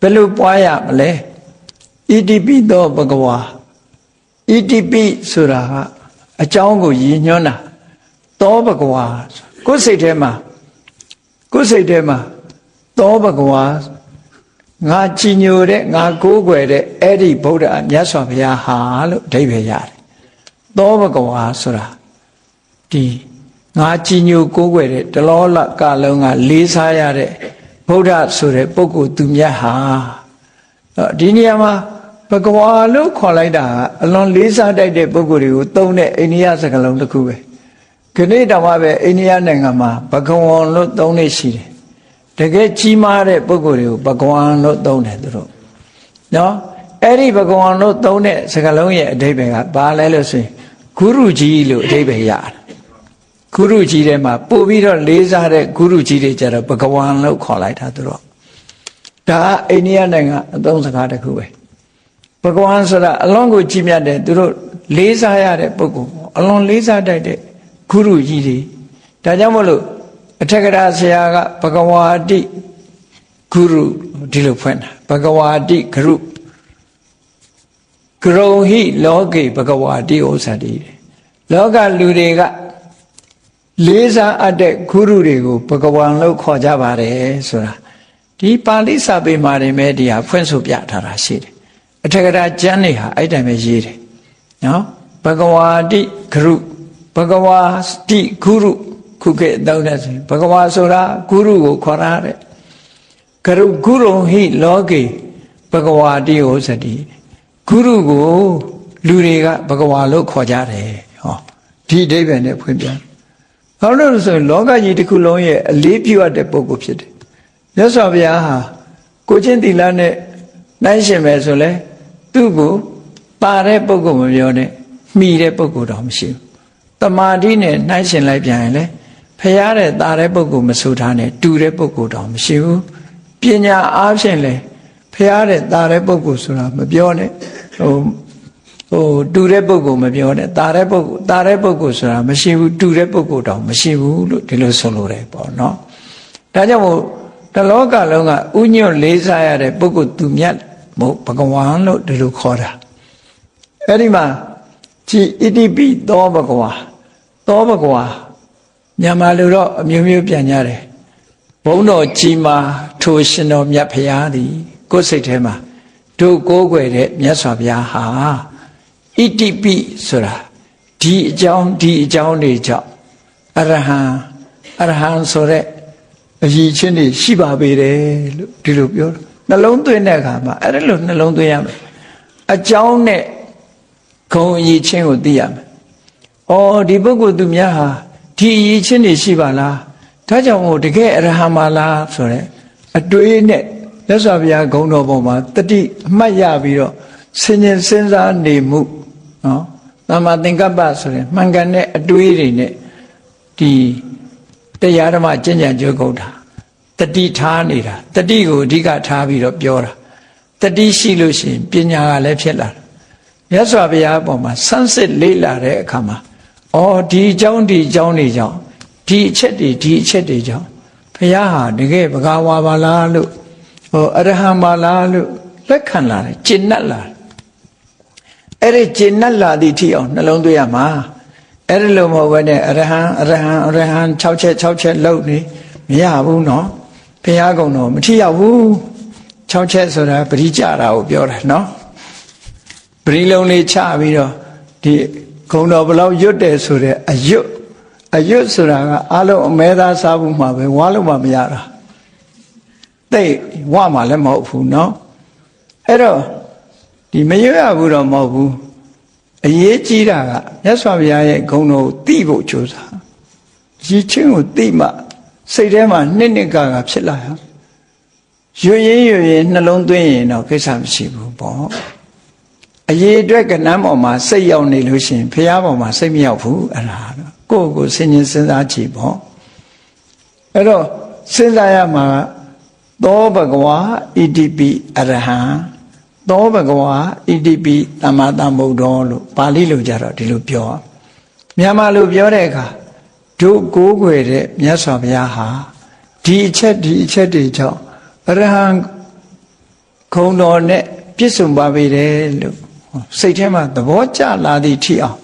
ဘယ်လိုပွားရမလဲဣတိပိသောဘဂဝါဣတိပိဆိုတာကအကြောင်းကိုရည်ညွှန်းတာသောဘဂဝါကိုယ်စိတ်ထဲမှာသောဘဂဝါငါကြည်ညိုတဲ့ငါကိုးကွယ်တဲ့အဲ့ဒီဗုဒ္ဓမြတ်စွာဘုရားဟာလို့အဓိပ္ပာယ်ရတယ်သောဘဂဝါဆိုတာဒီငါကြည်ညိုကိုးကွယ်တဲ့တလောလကလုံးကလေးစားရတဲ့ဗုဒ္ဓဆိုတဲ့ပုဂ္ဂိုလ်သူမြတ်ဟာဒီနေရာမှာဘဂဝါလို့ခေါ်လိုက်တာအလွန်လေးစားတတ်တဲ့ပုဂ္ဂိုလ်တွေကိုသုံးတဲ့အိန္ဒိယစကားလုံးတစ်ခုပဲခဏတောင်မှပဲအိန္ဒိယနိုင်ငံမှာဘဂဝါလို့သုံးနေရှိတယ်တကယ်ကြီးမားတဲ့ပုဂ္ဂိုလ်တွေကိုဘဂဝါလို့သုံးတယ်သူတို့နော်အဲ့ဒီဘဂဝါလို့သုံးတဲ့စကားလုံးရဲ့အဓိပ္ပာယ်ကဘာလဲလို့ဆိုရင်ဂုရုကြီးလို့အဓိပ္ပာယ်ရတယ်ဂုရုကြီးထဲမှာပို့ပြီးတော့လေးစားတဲ့ဂုရုကြီးတွေကြတော့ဘဂဝါလို့ခေါ်လိုက်တာသူတို့ဒါအိန္ဒိယနိုင်ငံအသုံးစကားတစ်ခုပဲဘဂဝါဆိုတာအလွန်ကိုကြီးမြတ်တဲ့သူတို့လေးစားရတဲ့ပုဂ္ဂိုလ်အလွန်လေးစားတတ်တဲ့ဂုရုကြီးတွေဒါကြောင့်မို့လို့အထက်ကရာဆရာကဘဂဝါတိဂုရုဒီလိုဖွင့်တာဘဂဝါတိဂရု ဂရုံဟိလောကေဘဂဝါတိဩဇာတိလောကလူတွေကလေးစားအပ်တဲ့ဂုရုတွေကိုဘဂဝါလို့ခေါ်ကြပါတယ်ဆိုတာဒီပါဠိစာပေမှာနေမဲ့ဒီဟာဖွင့်ဆိုပြထားတာရှိတယ်အထက်ကရာကျမ်းတွေဟာအဲ့တိုင်ပဲရေးတယ်နော်ဘဂဝါတိဂရုဘဂဝါတိဂုရုခုခေတ်တောင်းတဲ့ဆိုဘဂဝါဆိုတာဂုရုကိုခေါ်ရတဲ့ဂရုဂုရုံဟိလောကေဘဂဝါတိဩဇတိဂုရုကိုလူတွေကဘဂဝါလို့ခေါ်ကြတယ်ဟောဒီအဓိပ္ပာယ်နဲ့ဖွင့်ပြဘာလို့လဲဆိုရင်လောကကြီးတစ်ခုလုံးရဲ့အလေးပြုအပ်တဲ့ပုဂ္ဂိုလ်ဖြစ်တယ်မြတ်စွာဘုရားဟာကိုချင်းသီလနဲ့နှိုင်းရှင်မယ်ဆိုလဲသူ့ကိုပါတဲ့ပုဂ္ဂိုလ်မပြောနဲ့မှီတဲ့ပုဂ္ဂိုလ်တော့မရှိဘူးတမာတိနဲ့နှိုင်းရှင်လိုက်ပြန်ရင်လေဖရာတဲ့တာတဲ့ပုဂ္ဂိုလ်မဆိုထားနဲ့တူတဲ့ပုဂ္ဂိုလ်တော့မရှိဘူးပညာအားဖြင့်လေဖရာတဲ့တာတဲ့ပုဂ္ဂိုလ်ဆိုတာမပြောနဲ့တူတဲ့ပုဂ္ဂိုလ်မပြောနဲ့တာတဲ့ပုဂ္ဂိုလ်ဆိုတာမရှိဘူးတူတဲ့ပုဂ္ဂိုလ်တော့မရှိဘူးလို့ဒီလိုဆိုလိုတယ်ပေါ့နော်ဒါကြောင့်မို့တလောကလုံးကဥညွတ်လေးစားရတဲ့ပုဂ္ဂိုလ်သူမြတ်မို့ဘဂဝါလို့ဒီလိုခေါ်တာအဲ့ဒီမှာကြည်ဣတိပိသောဘဂဝါသောဘဂဝါမြန်မာလူတော့အမျိုးမျိုးပြန်ကြတယ်ဘုန်းတော်ကြီးမှာထိုရှင်တော်မြတ်ဖရာသည်ကိုယ်စိတ်ထဲမှာတို့ကိုးကွယ်တဲ့မြတ်စွာဘုရားဟာဣတိပိဆိုတာဒီအကြောင်းတွေကြောင့်အရဟံဆိုတဲ့အရည်ချင်းတွေရှိပါပေတယ်လို့ဒီလိုပြောတယ်နှလုံးသွင်းတဲ့အခါမှာအဲ့ဒါလို့နှလုံးသွင်းရမယ်အကြောင်းနဲ့ဂုဏ်အရည်ချင်းကိုသိရမယ်။အော်ဒီပုဂ္ဂိုလ်သူများဟာဒီအရည်ချင်းတွေရှိပါလား။ဒါကြောင့်မို့တကယ်အရဟံပါလားဆိုတဲ့အတွေးနဲ့မြတ်စွာဘုရားဂုဏ်တော်ပေါ်မှာတတိအမှတ်ရပြီးတော့ဆင်ញင်စဉ်းစားနေမှုနော်။သမ္မာသင်္ကပ္ပဆိုတဲ့မှန်ကန်တဲ့အတွေးတွေနဲ့ဒီတရားဓမ္မကျင့်ကြံကြိုးကုပ်တာတတိထားနေတာတတိကိုအဓိကထားပြီးတော့ပြောတာတတိရှိလို့ရှိရင်ပညာကလည်းဖြစ်လာတယ်မြတ်စွာဘုရားအပေါ်မှာဆန်းစစ်လေ့လာတဲ့အခါမှာအော်ဒီအကြောင်းတွေကြောင့်ဒီအချက်တွေကြောင့်ဘုရားဟာတကယ်ဘဂဝါပါလားလို့အရဟံပါလားလို့လက်ခံလာတယ်ကျင့်တတ်လာတယ်အဲ့ဒီကျင့်တတ်လာသည့်ထိအောင်နှလုံးသွင်းရမှာအဲ့ဒီလိုမဟုတ်ဘဲနဲ့အရဟံ6ချက်လောက်နေမရဘူးနော်ဘုရားကုံတော်မထိရောက်ဘူး6ချက်ဆိုတာပရိကြတာကိုပြောတာနော်ပရိလုံးလေးချပြီးတော့ဒီဂုံတော်ဘလောက်ရွတ်တယ်ဆိုတဲ့အရွတ်ဆိုတာကအားလုံးအမဲသားစားဖို့မှာပဲဝါလို့မှမရတာတိတ်ဝါမှလည်းမဟုတ်ဘူးနော်အဲ့တော့ဒီမရွတ်ရဘူးတော့မဟုတ်ဘူးအရေးကြီးတာကမြတ်စွာဘုရားရဲ့ဂုဏ်တော်ကိုသိဖို့ကြိုးစားရည်ချင်းကိုသိမှစိတ်ထဲမှာနှစ်ကဖြစ်လာရွရင်နှလုံးသွင်းရင်တော့ကိစ္စမရှိဘူးပေါ့အရေးအတွက်ကဏ္ဍပေါ်မှာစိတ်ရောက်နေလို့ရှိရင်ဘုရားပေါ်မှာစိတ်မရောက်ဘူးအဲ့ဒါတော့ကိုယ့်ကိုယ်စဉ်းစားကြည့်ပေါ့အဲ့တော့စဉ်းစားရမှာသောဘဂဝါဣတိပိအရဟံသောဘဂဝါဣတိပိသမ္မာသမ္ဗုဒ္ဓောလို့ပါဠိလိုကြတော့ဒီလိုပြောမြန်မာလိုပြောတဲ့အခါတို့ကိုးကွယ်တဲ့မြတ်စွာဘုရားဟာဒီအချက်တွေကြောင့်အရဟံဂုဏ်တော်နဲ့ပြည့်စုံပါပေတယ်လို့စိတ်ထဲမှာသဘောကျလာသည့်ထိအောင်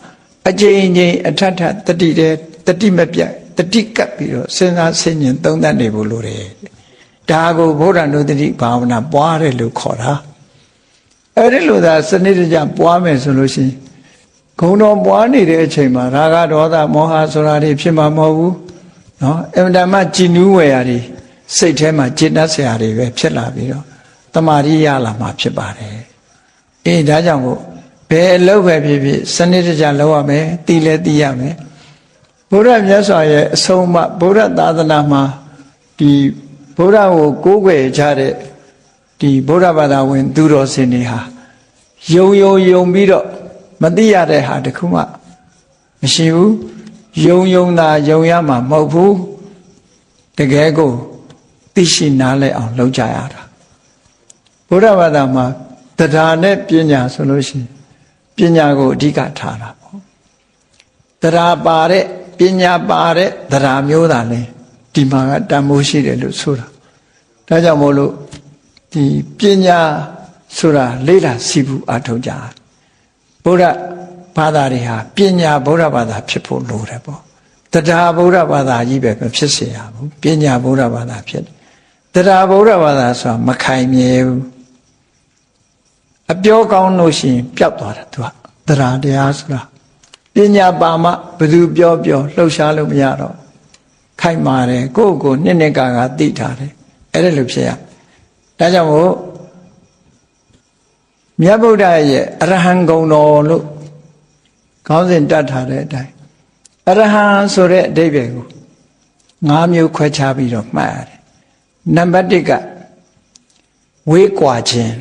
အကျဉ်းချင်းအထထတတိမပြတ်တတိကပ်ပြီးတော့စဉ်းစားဆင်ခြင်သုံးသပ်နေဖို့လိုတယ်ဒါကိုဗုဒ္ဓနုတ္တိဘာဝနာပွားတယ်လို့ခေါ်တာအဲ့ဒီလိုသာစနစ်တကျပွားမယ်ဆိုလို့ရှိရင်ဂုဏ်တော်ပွားနေတဲ့အချိန်မှာရာဂဒေါသမောဟဆိုတာတွေဖြစ်မှာမဟုတ်ဘူးနော်အမှန်တမ်းကြည်နူးဝယ်ရာတွေစိတ်ထဲမှာจิตတတ်စရာတွေပဲဖြစ်လာပြီးတော့တမာရိရလာမှာဖြစ်ပါတယ်အေးဒါကြောင့်ကိုဘယ်အလုပ်ပဲဖြစ်ဖြစ်စနစ်တကျလုပ်ရမယ်သိလဲသိရမယ်ဘုရားမြတ်စွာရဲ့အဆုံးအမဘုရားသာသနာမှာဒီဘုရားကိုကိုးကွယ်ကြတဲ့ဒီဘုရားဘာသာဝင်သူတော်စင်တွေဟာယုံပြီးတော့မသိရတဲ့ဟာတခုမှမရှိဘူးယုံသာယုံရမှာမဟုတ်ဘူးတကယ်ကိုသိရှိနားလည်အောင်လုပ်ကြရတာဘုရားဘာသာမှာတရားနဲ့ပညာဆိုလို့ရှိရင်ပညာကိုအဓိကထားတာပေါ့တရားပါတဲ့ပညာပါတဲ့တရားမျိုးသာလဲဒီမှာကတန်ဖိုးရှိတယ်လို့ဆိုတာဒါကြောင့်မို့လို့ဒီပညာဆိုတာလေ့လာစီးပူးအားထုတ်ကြ ဗုဒ္ဓဘာသာတွေဟာပညာဗုဒ္ဓဘာသာဖြစ်ဖို့လိုတယ်ပေါ့တရားဗုဒ္ဓဘာသာကြီးပဲမဖြစ်စေရဘူးပညာဗုဒ္ဓဘာသာဖြစ်တယ်တရားဗုဒ္ဓဘာသာဆိုတာမခိုင်မြဲဘူးအပြောကောင်းလို့ရှိရင်ပျောက်သွားတယ်သူကတရားတရားဆိုတာပညာပါမှဘယ်သူပြောလှုပ်ရှားလို့မရတော့ခိုင်မာတယ်ကိုယ့်ကိုနှစ်ကာသိထားတယ်အဲ့ဒါလိုဖြစ်ရဒါကြောင့်မို့မြတ်ဗုဒ္ဓရဲ့အရဟံဂုဏ်တော်လို့ခေါင်းစဉ်တတ်ထားတဲ့အတိုင်းအရဟံဆိုတဲ့အဓိပ္ပာယ်ကို၅မျိုးခွဲခြားပြီးတော့မှတ်ရတယ်နံပါတ်1ကဝေးကွာခြင်း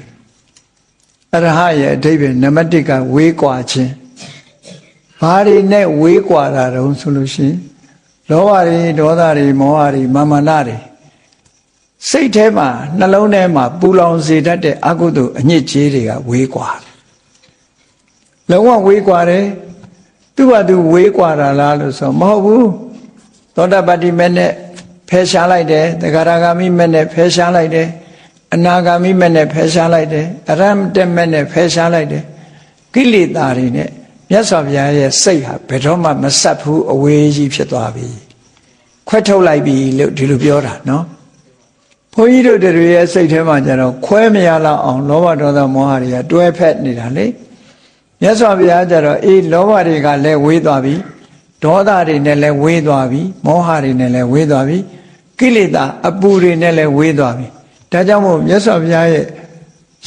အရဟရဲ့အဓိပ္ပာယ်နံပါတ်1ကဝေးကွာခြင်းဘာတွေနဲ့ဝေးကွာတာတုံးဆိုလို့ရှိရင်လောဘတွေဒေါသတွေမောဟတွေမာမနတွေစိတ်ထဲမှာနှလုံးထဲမှာပူလောင်စေတတ်တဲ့အကုသိုလ်အညစ်အကြေးတွေကဝေးကွာလုံးဝဝေးကွာတယ်သူ့ဘာသူဝေးကွာတာလားလို့ဆိုမဟုတ်ဘူးသောတာပတ္တိမဲ့နဲ့ဖယ်ရှားလိုက်တယ်သဂရဂါမိမဲ့နဲ့ဖယ်ရှားလိုက်တယ်အနာဂါမိမဲ့နဲ့ဖယ်ရှားလိုက်တယ်အရဟံတက်မဲ့နဲ့ဖယ်ရှားလိုက်တယ်ကိလေသာတွေနဲ့မြတ်စွာဘုရားရဲ့စိတ်ဟာဘယ်တော့မှမဆက်ဘူးအဝေးကြီးဖြစ်သွားပြီခွဲထုတ်လိုက်ပြီလို့ဒီလိုပြောတာနော်ဘုန်းကြီးတို့တွေရဲ့စိတ်ထဲမှာကျတော့ခွဲမရလောက်အောင်လောဘဒေါသမောဟတွေကတွဲဖက်နေတာလေမြတ်စွာဘုရားကျတော့အေးလောဘတွေကလည်းဝေးသွားပြီဒေါသတွေနဲ့လည်းဝေးသွားပြီမောဟတွေနဲ့လည်းဝေးသွားပြီကိလေသာအပူတွေနဲ့လည်းဝေးသွားပြီဒါကြောင့်မို့မြတ်စွာဘုရားရဲ့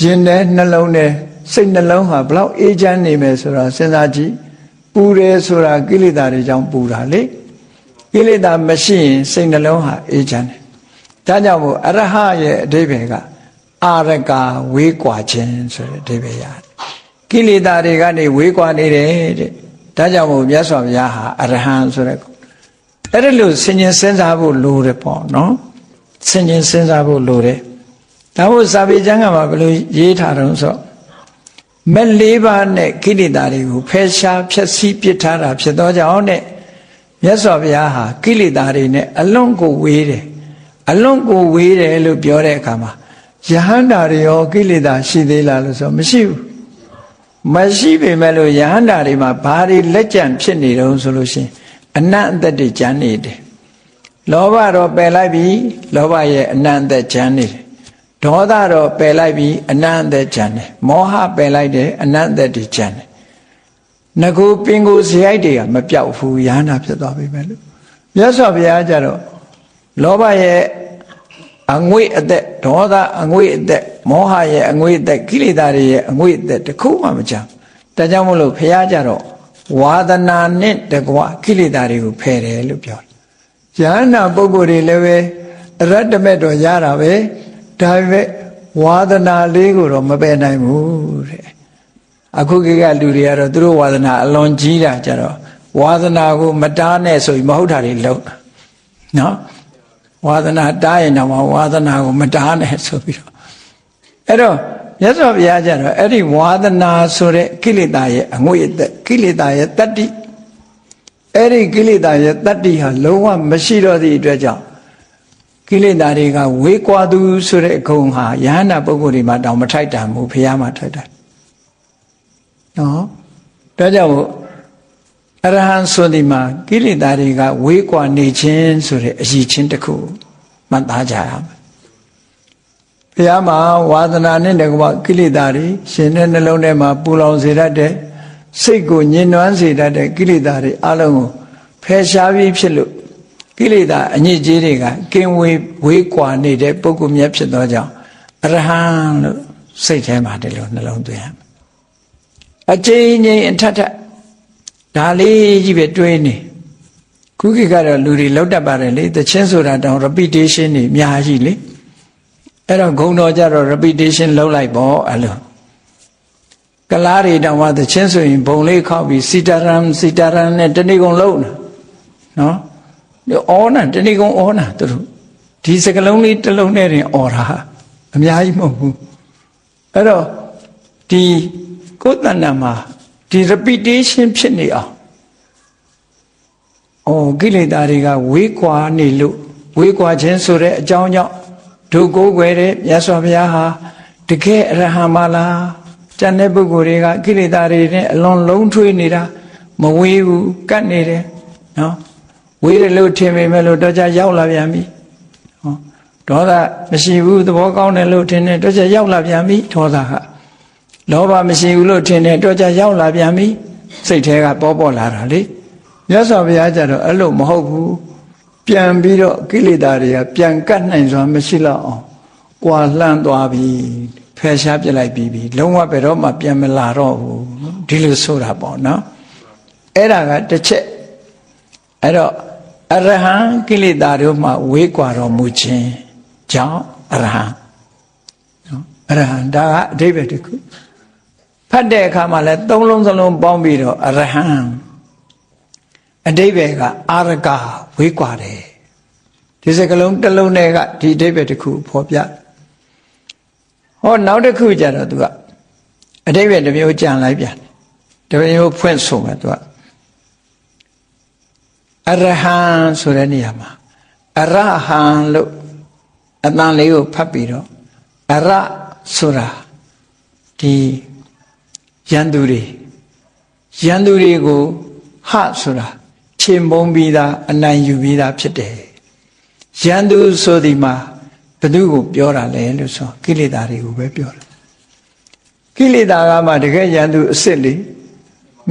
ရင်ထဲနှလုံးထဲစိတ်နှလုံးဟာဘလောက်အေးချမ်းနေမယ်ဆိုတာစဉ်းစားကြည့်ပူတယ်ဆိုတာကိလေသာတွေကြောင့်ပူတာလေကိလေသာမရှိရင်စိတ်နှလုံးဟာအေးချမ်းတယ်ဒါကြောင့်မို့အရဟရဲ့အဓိပ္ပာယ်ကအာရကဝေးကွာခြင်းဆိုတဲ့အဓိပ္ပာယ်ရတယ်ကိလေသာတွေကနေဝေးကွာနေတယ်တဲ့ဒါကြောင့်မို့မြတ်စွာဘုရားဟာအရဟံဆိုတဲ့အဲ့ဒါလို့ဆင်ញင်စဉ်းစားဖို့လိုတယ်ပေါ့နော်ဆင်ញင်စဉ်းစားဖို့လိုတယ်ဒါမို့စာပေကျမ်းကမှာဘယ်လိုရေးထားတုံးဆိုမက်၄ပါးနဲ့ကိလေသာတွေကိုဖယ်ရှားဖျက်ဆီးပစ်ထားတာဖြစ်သောကြောင့်နဲ့မြတ်စွာဘုရားဟာကိလေသာတွေနဲ့အလွန်ကိုဝေးတယ်အလွန်ကိုဝေးတယ်လို့ပြောတဲ့အခါမှာယဟန္တာတွေရောကိလေသာရှိသေးလားလို့ဆိုမရှိဘူးမရှိပေမဲ့လို့ယဟန္တာတွေမှာဘာတွေလက်ကျန်ဖြစ်နေတုံးဆိုလို့ရှိရင်အနတ်အသက်တွေကျန်နေတယ်လောဘတော့ပယ်လိုက်ပြီလောဘရဲ့အနတ်အသက်ကျန်နေတယ်ဒေါသတော့ပယ်လိုက်ပြီအနတ်အသက်ကျန်တယ်မောဟပယ်လိုက်တယ်အနတ်အသက်တွေကျန်တယ်ငကူပင်ကိုဇယိုက်တွေကမပြောက်ဘူးယဟန္တာဖြစ်သွားပြီပဲလို့မြတ်စွာဘုရားကျတော့လောဘရဲ့အငွေ့အသက်ဒေါသအငွေ့အသက်မောဟရဲ့အငွေ့အသက်ကိလေသာတွေရဲ့အငွေ့အသက်တခုမှမကြမ်းဒါကြောင့်မို့လို့ဘုရားကျတော့ဝါဒနာနဲ့တကွကိလေသာတွေကိုဖယ်တယ်လို့ပြောတယ်ယဟန္တာပုဂ္ဂိုလ်တွေလည်းပဲအရတ္တမဲ့တော့ရတာပဲဒါပေမဲ့ဝါဒနာလေးကိုတော့မပယ်နိုင်ဘူးတဲ့အခုခေတ်ကလူတွေကတော့သူတို့ဝါဒနာအလွန်ကြီးတာကြတော့ဝါဒနာကိုမတားနဲ့ဆိုပြီးမဟုတ်တာတွေလုပ်တာနော်ဝါဒနာတားရင်တော့ဝါဒနာကိုမတားနဲ့ဆိုပြီးတော့အဲ့တော့မြတ်စွာဘုရားကျတော့အဲ့ဒီဝါဒနာဆိုတဲ့ကိလေသာရဲ့အငွေ့အသက်ကိလေသာရဲ့တတ္တိအဲ့ဒီကိလေသာရဲ့တတ္တိဟာလုံးဝမရှိတော့သည့်အတွက်ကြောင့်ကိလေသာတွေကဝေးကွာသူဆိုတဲ့ဂုဏ်ဟာယဟန္တာပုဂ္ဂိုလ်တွေမှာတောင်မထိုက်တန်ဘူးဘုရားမှာထိုက်တယ်နော်ဒါကြောင့်အရဟံဆိုဒီမှာကိလေသာတွေကဝေးကွာနေခြင်းဆိုတဲ့အရည်ချင်းတစ်ခုမှတ်သားကြရမယ်ဘုရားမှာဝါဒနာနဲ့တကွကိလေသာတွေရှင်တဲ့နှလုံးထဲမှာပူလောင်စေတတ်တဲ့စိတ်ကိုညှဉ်းနှွမ်းစေတတ်တဲ့ကိလေသာတွေအလုံးကိုဖယ်ရှားပြီးဖြစ်လို့ကိလေသာအညစ်အကြေးတွေကကင်းဝေးကွာနေတဲ့ပုဂ္ဂိုလ်မြတ်ဖြစ်သောကြောင့်အရဟံလို့စိတ်ထဲမှာဒီလိုနှလုံးသွင်းရမယ်အချိန်ချင်းအထက်ထက်ဒါလေးကြီးပဲတွေးနေခုခေတ်ကတော့လူတွေလောက်တတ်ပါတယ်လေသချင်းဆိုတာတောင် repetition နေအများကြီးလေအဲ့တော့ဂုံတော်ကြတော့ repetition လုပ်လိုက်ပေါ့အဲ့လိုကလားတွေတောင်မှသချင်းဆိုရင်ဘုံလေးခောက်ပြီးစီတာရန်နဲ့တဏိကုံလုံးနော်အော်နာတဏိကုံအော်နာသူတို့ဒီစကလုံးလေးတစ်လုံးနဲ့တင်အော်တာအများကြီးမဟုတ်ဘူးအဲ့တော့ဒီကိုယ်တဏ္ဍာမှာဒီ repetition ဖြစ်နေအောင်ကိလေသာတွေကဝေးကွာနေလို့ဝေးကွာခြင်းဆိုတဲ့အကြောင်းကြောင့်ဒုကိုယ်ွယ်တဲ့မြတ်စွာဘုရားဟာတကယ်အရဟံမလားတ ကျန်တဲ့ပုဂ္ဂိုလ်တွေကကိလေသာတွေနဲ့အလွန်လုံးထွေးနေတာမဝေးဘူးကတ်နေတယ်နော်ဝေးတယ်လို့ထင်ပေမဲ့လို့တော့ကြရောက်လာပြန်ပြီဟောဒေါသမရှိဘူးသဘောကောင်းတယ်လို့ထင်တယ်တော့ကြရောက်လာပြန်ပြီဒေါသကလောဘမရှိဘူးလို့ထင်တယ်တော့ကြရောက်လာပြန်ပြီစိတ်ထဲကပေါ်လာတာလေမြတ်စွာဘုရားကြတော့အဲ့လိုမဟုတ်ဘူးပြန်ပြီးတော့ကိလေသာတွေကပြန်ကတ်နိုင်စွာမရှိတော့အောင်ကွာလှမ်းသွားပြီဖယ်ရှားပြလိုက်ပြီးလုံးဝဘယ်တော့မှပြန်မလာတော့ဘူးဒီလိုဆိုတာပေါ့နော်အဲ့ဒါကတစ်ချက်အဲ့တော့အရဟံကိလေသာတို့မှဝေးကွာတော်မူခြင်းကြောင့်အရဟံနော်အရဟံဒါကအဓိပ္ပာယ်တစ်ခုဖတ်တဲ့အခါမှာလဲသုံးလုံးစလုံးပေါင်းပြီးတော့အရဟံအဓိပ္ပာယ်ကအာရကဝေးကွာတယ်ဒီစကားလုံးတစ်လုံးနဲ့ကဒီအဓိပ္ပာယ်တစ်ခုဖော်ပြဟောနောက်တစ်ခုကျတော့သူကအဓိပ္ပာယ်တစ်မျိုးကြံလိုက်ပြန်တစ်မျိုးဖွင့်ဆိုမယ်သူကအရဟံဆိုတဲ့နေရာမှာအရဟံလို့အတန်လေးကိုဖတ်ပြီးတော့အရဆိုတာဒီယန္တုတွေကိုဟဆိုတာခြေမုံပြီးသားအနိုင်ယူပြီးသားဖြစ်တယ်ယန္တုဆိုဒီမှာဘယ်သူကိုပြောတာလဲလို့ဆိုကိလေသာတွေကိုပဲပြောတာကိလေသာကမှတကယ်ယန္တုအစ်စ်လေ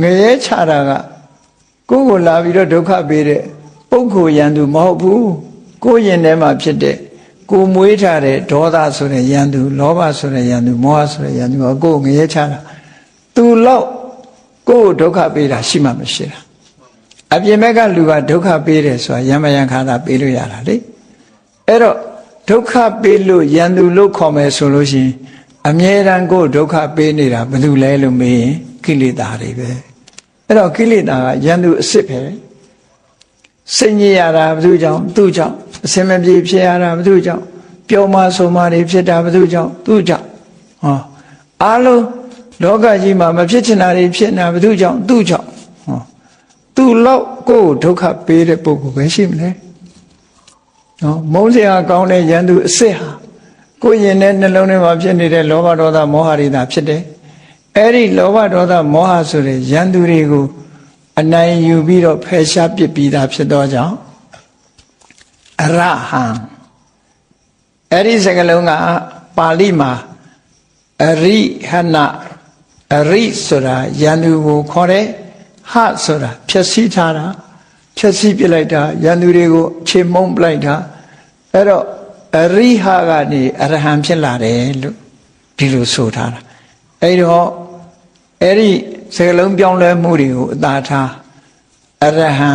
ငရဲချတာကကိုယ်ကိုလာပြီးတော့ဒုက္ခပေးတဲ့ပုဂ္ဂိုလ်ယန္တုမဟုတ်ဘူးကိုယ်ရင်ထဲမှာဖြစ်တဲ့ကိုမွေးထားတဲ့ဒေါသဆိုတဲ့ယန္တုလောဘဆိုတဲ့ယန္တုမောဟဆိုတဲ့ယန္တုကကိုယ်ငရဲချတာသူလောက်ကိုယ်ဒုက္ခပေးတာရှိမှမရှိတာအပြင်ဘက်ကလူကဒုက္ခပေးတယ်ဆိုတာယမယံခါသာပေးလို့ရတာလေအဲ့တော့ဒုက္ခပေးလို့ယန္တုလို့ခေါ်မယ်ဆိုလို့ရှိရင်အမြဲတမ်းကိုယ်ဒုက္ခပေးနေတာဘယ်သူလဲလို့မေးရင်ကိလေသာတွေပဲအဲ့တော့ကိလေသာကယန္တုအစ်စ်ပဲစိတ်ညစ်ရတာဘယ်သူကြောင့်သူ့ကြောင့်အစင်မပြေဖြစ်ရတာဘယ်သူကြောင့်ပျော်မဆုံးမတွေဖြစ်တာဘယ်သူကြောင့်သူ့ကြောင့်ဟောအားလုံးလောကကြီးမှာမဖြစ်ချင်တာတွေဖြစ်နေတာဘယ်သူကြောင့်သူ့ကြောင့်ဟောသူ့လောက်ကိုယ်ဒုက္ခပေးတဲ့ပုဂ္ဂိုလ်ပဲရှိမလဲနော်မုန်းစရာကောင်းတဲ့ယန္တုအစ်စ်ဟာကိုယ်ရင်တဲ့နှလုံးထဲမှာဖြစ်နေတဲ့လောဘဒေါသမောဟတွေသာဖြစ်တယ်အဲ့ဒီလောဘဒေါသမောဟဆိုတဲ့ယန္တုတွေကိုအနိုင်ယူပြီးတော့ဖယ်ရှားပစ်ပြီးသားဖြစ်သောကြောင့်အရဟံအဲ့ဒီစကားလုံးကပါဠိမှာအရိဟနအရိဆိုတာယန္တုကိုခေါ်တယ်ဟဆိုတာဖြည့်ဆည်းထားတာဖြည့်ဆည်းပြလိုက်တာယန္တုတွေကိုခြေမုံပလိုက်တာအဲ့တော့အရိဟကနေအရဟံဖြစ်လာတယ်လို့ဒီလိုဆိုထားတာအဲ့တော့အဲ့ဒီစကားလုံးပြောင်းလဲမှုတွေကိုအသာထားအရဟံ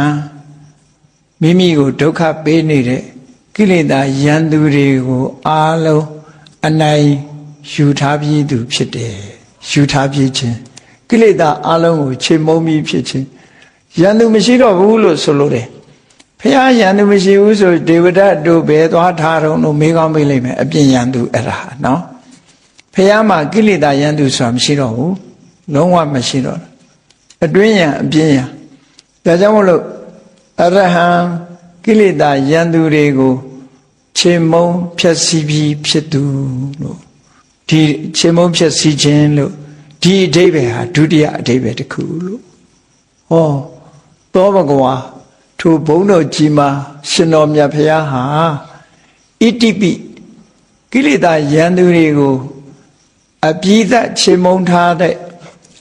မိမိကိုဒုက္ခပေးနေတဲ့ကိလေသာယန္တုတွေကိုအားလုံးအနိုင်ယူထားပြီးသူဖြစ်တယ်ယူထားပြီးခြင်းကိလေသာအားလုံးကိုခြေမုံပြီးဖြစ်ခြင်းယန္တုမရှိတော့ဘူးလို့ဆိုလို့တယ်ဖះယန္တုမရှိဘူးဆိုဒေဝဒတ်တို့ဘယ်သွားထားတော့လို့မေးကောင်းမေးလိုက်မယ်အပြင်ယန္တုအဲ့ဒါနော်ဖះမှာကိလေသာယန္တုဆိုတာမရှိတော့ဘူးလုံးဝမရှိတော့အတွင်းယံအပြင်ယံဒါကြောင့်မို့လို့အရဟံကိလေသာယန္တုတွေကိုခြေမုံဖြည့်ဆည်းပြီးဖြစ်သူလို့ဒီခြေမုံဖြည့်ဆည်းခြင်းလို့ဒီအဓိပ္ပာယ်ဟာဒုတိယအဓိပ္ပာယ်တစ်ခုလို့ဟောသောဘဂဝါထိုဘုန်းတော်ကြီးမှာရှင်တော်မြတ်ဖရာဟာဣတိပိကိလေသာယန္တုတွေကိုအပြည့်သက်ခြေမုံထားတဲ့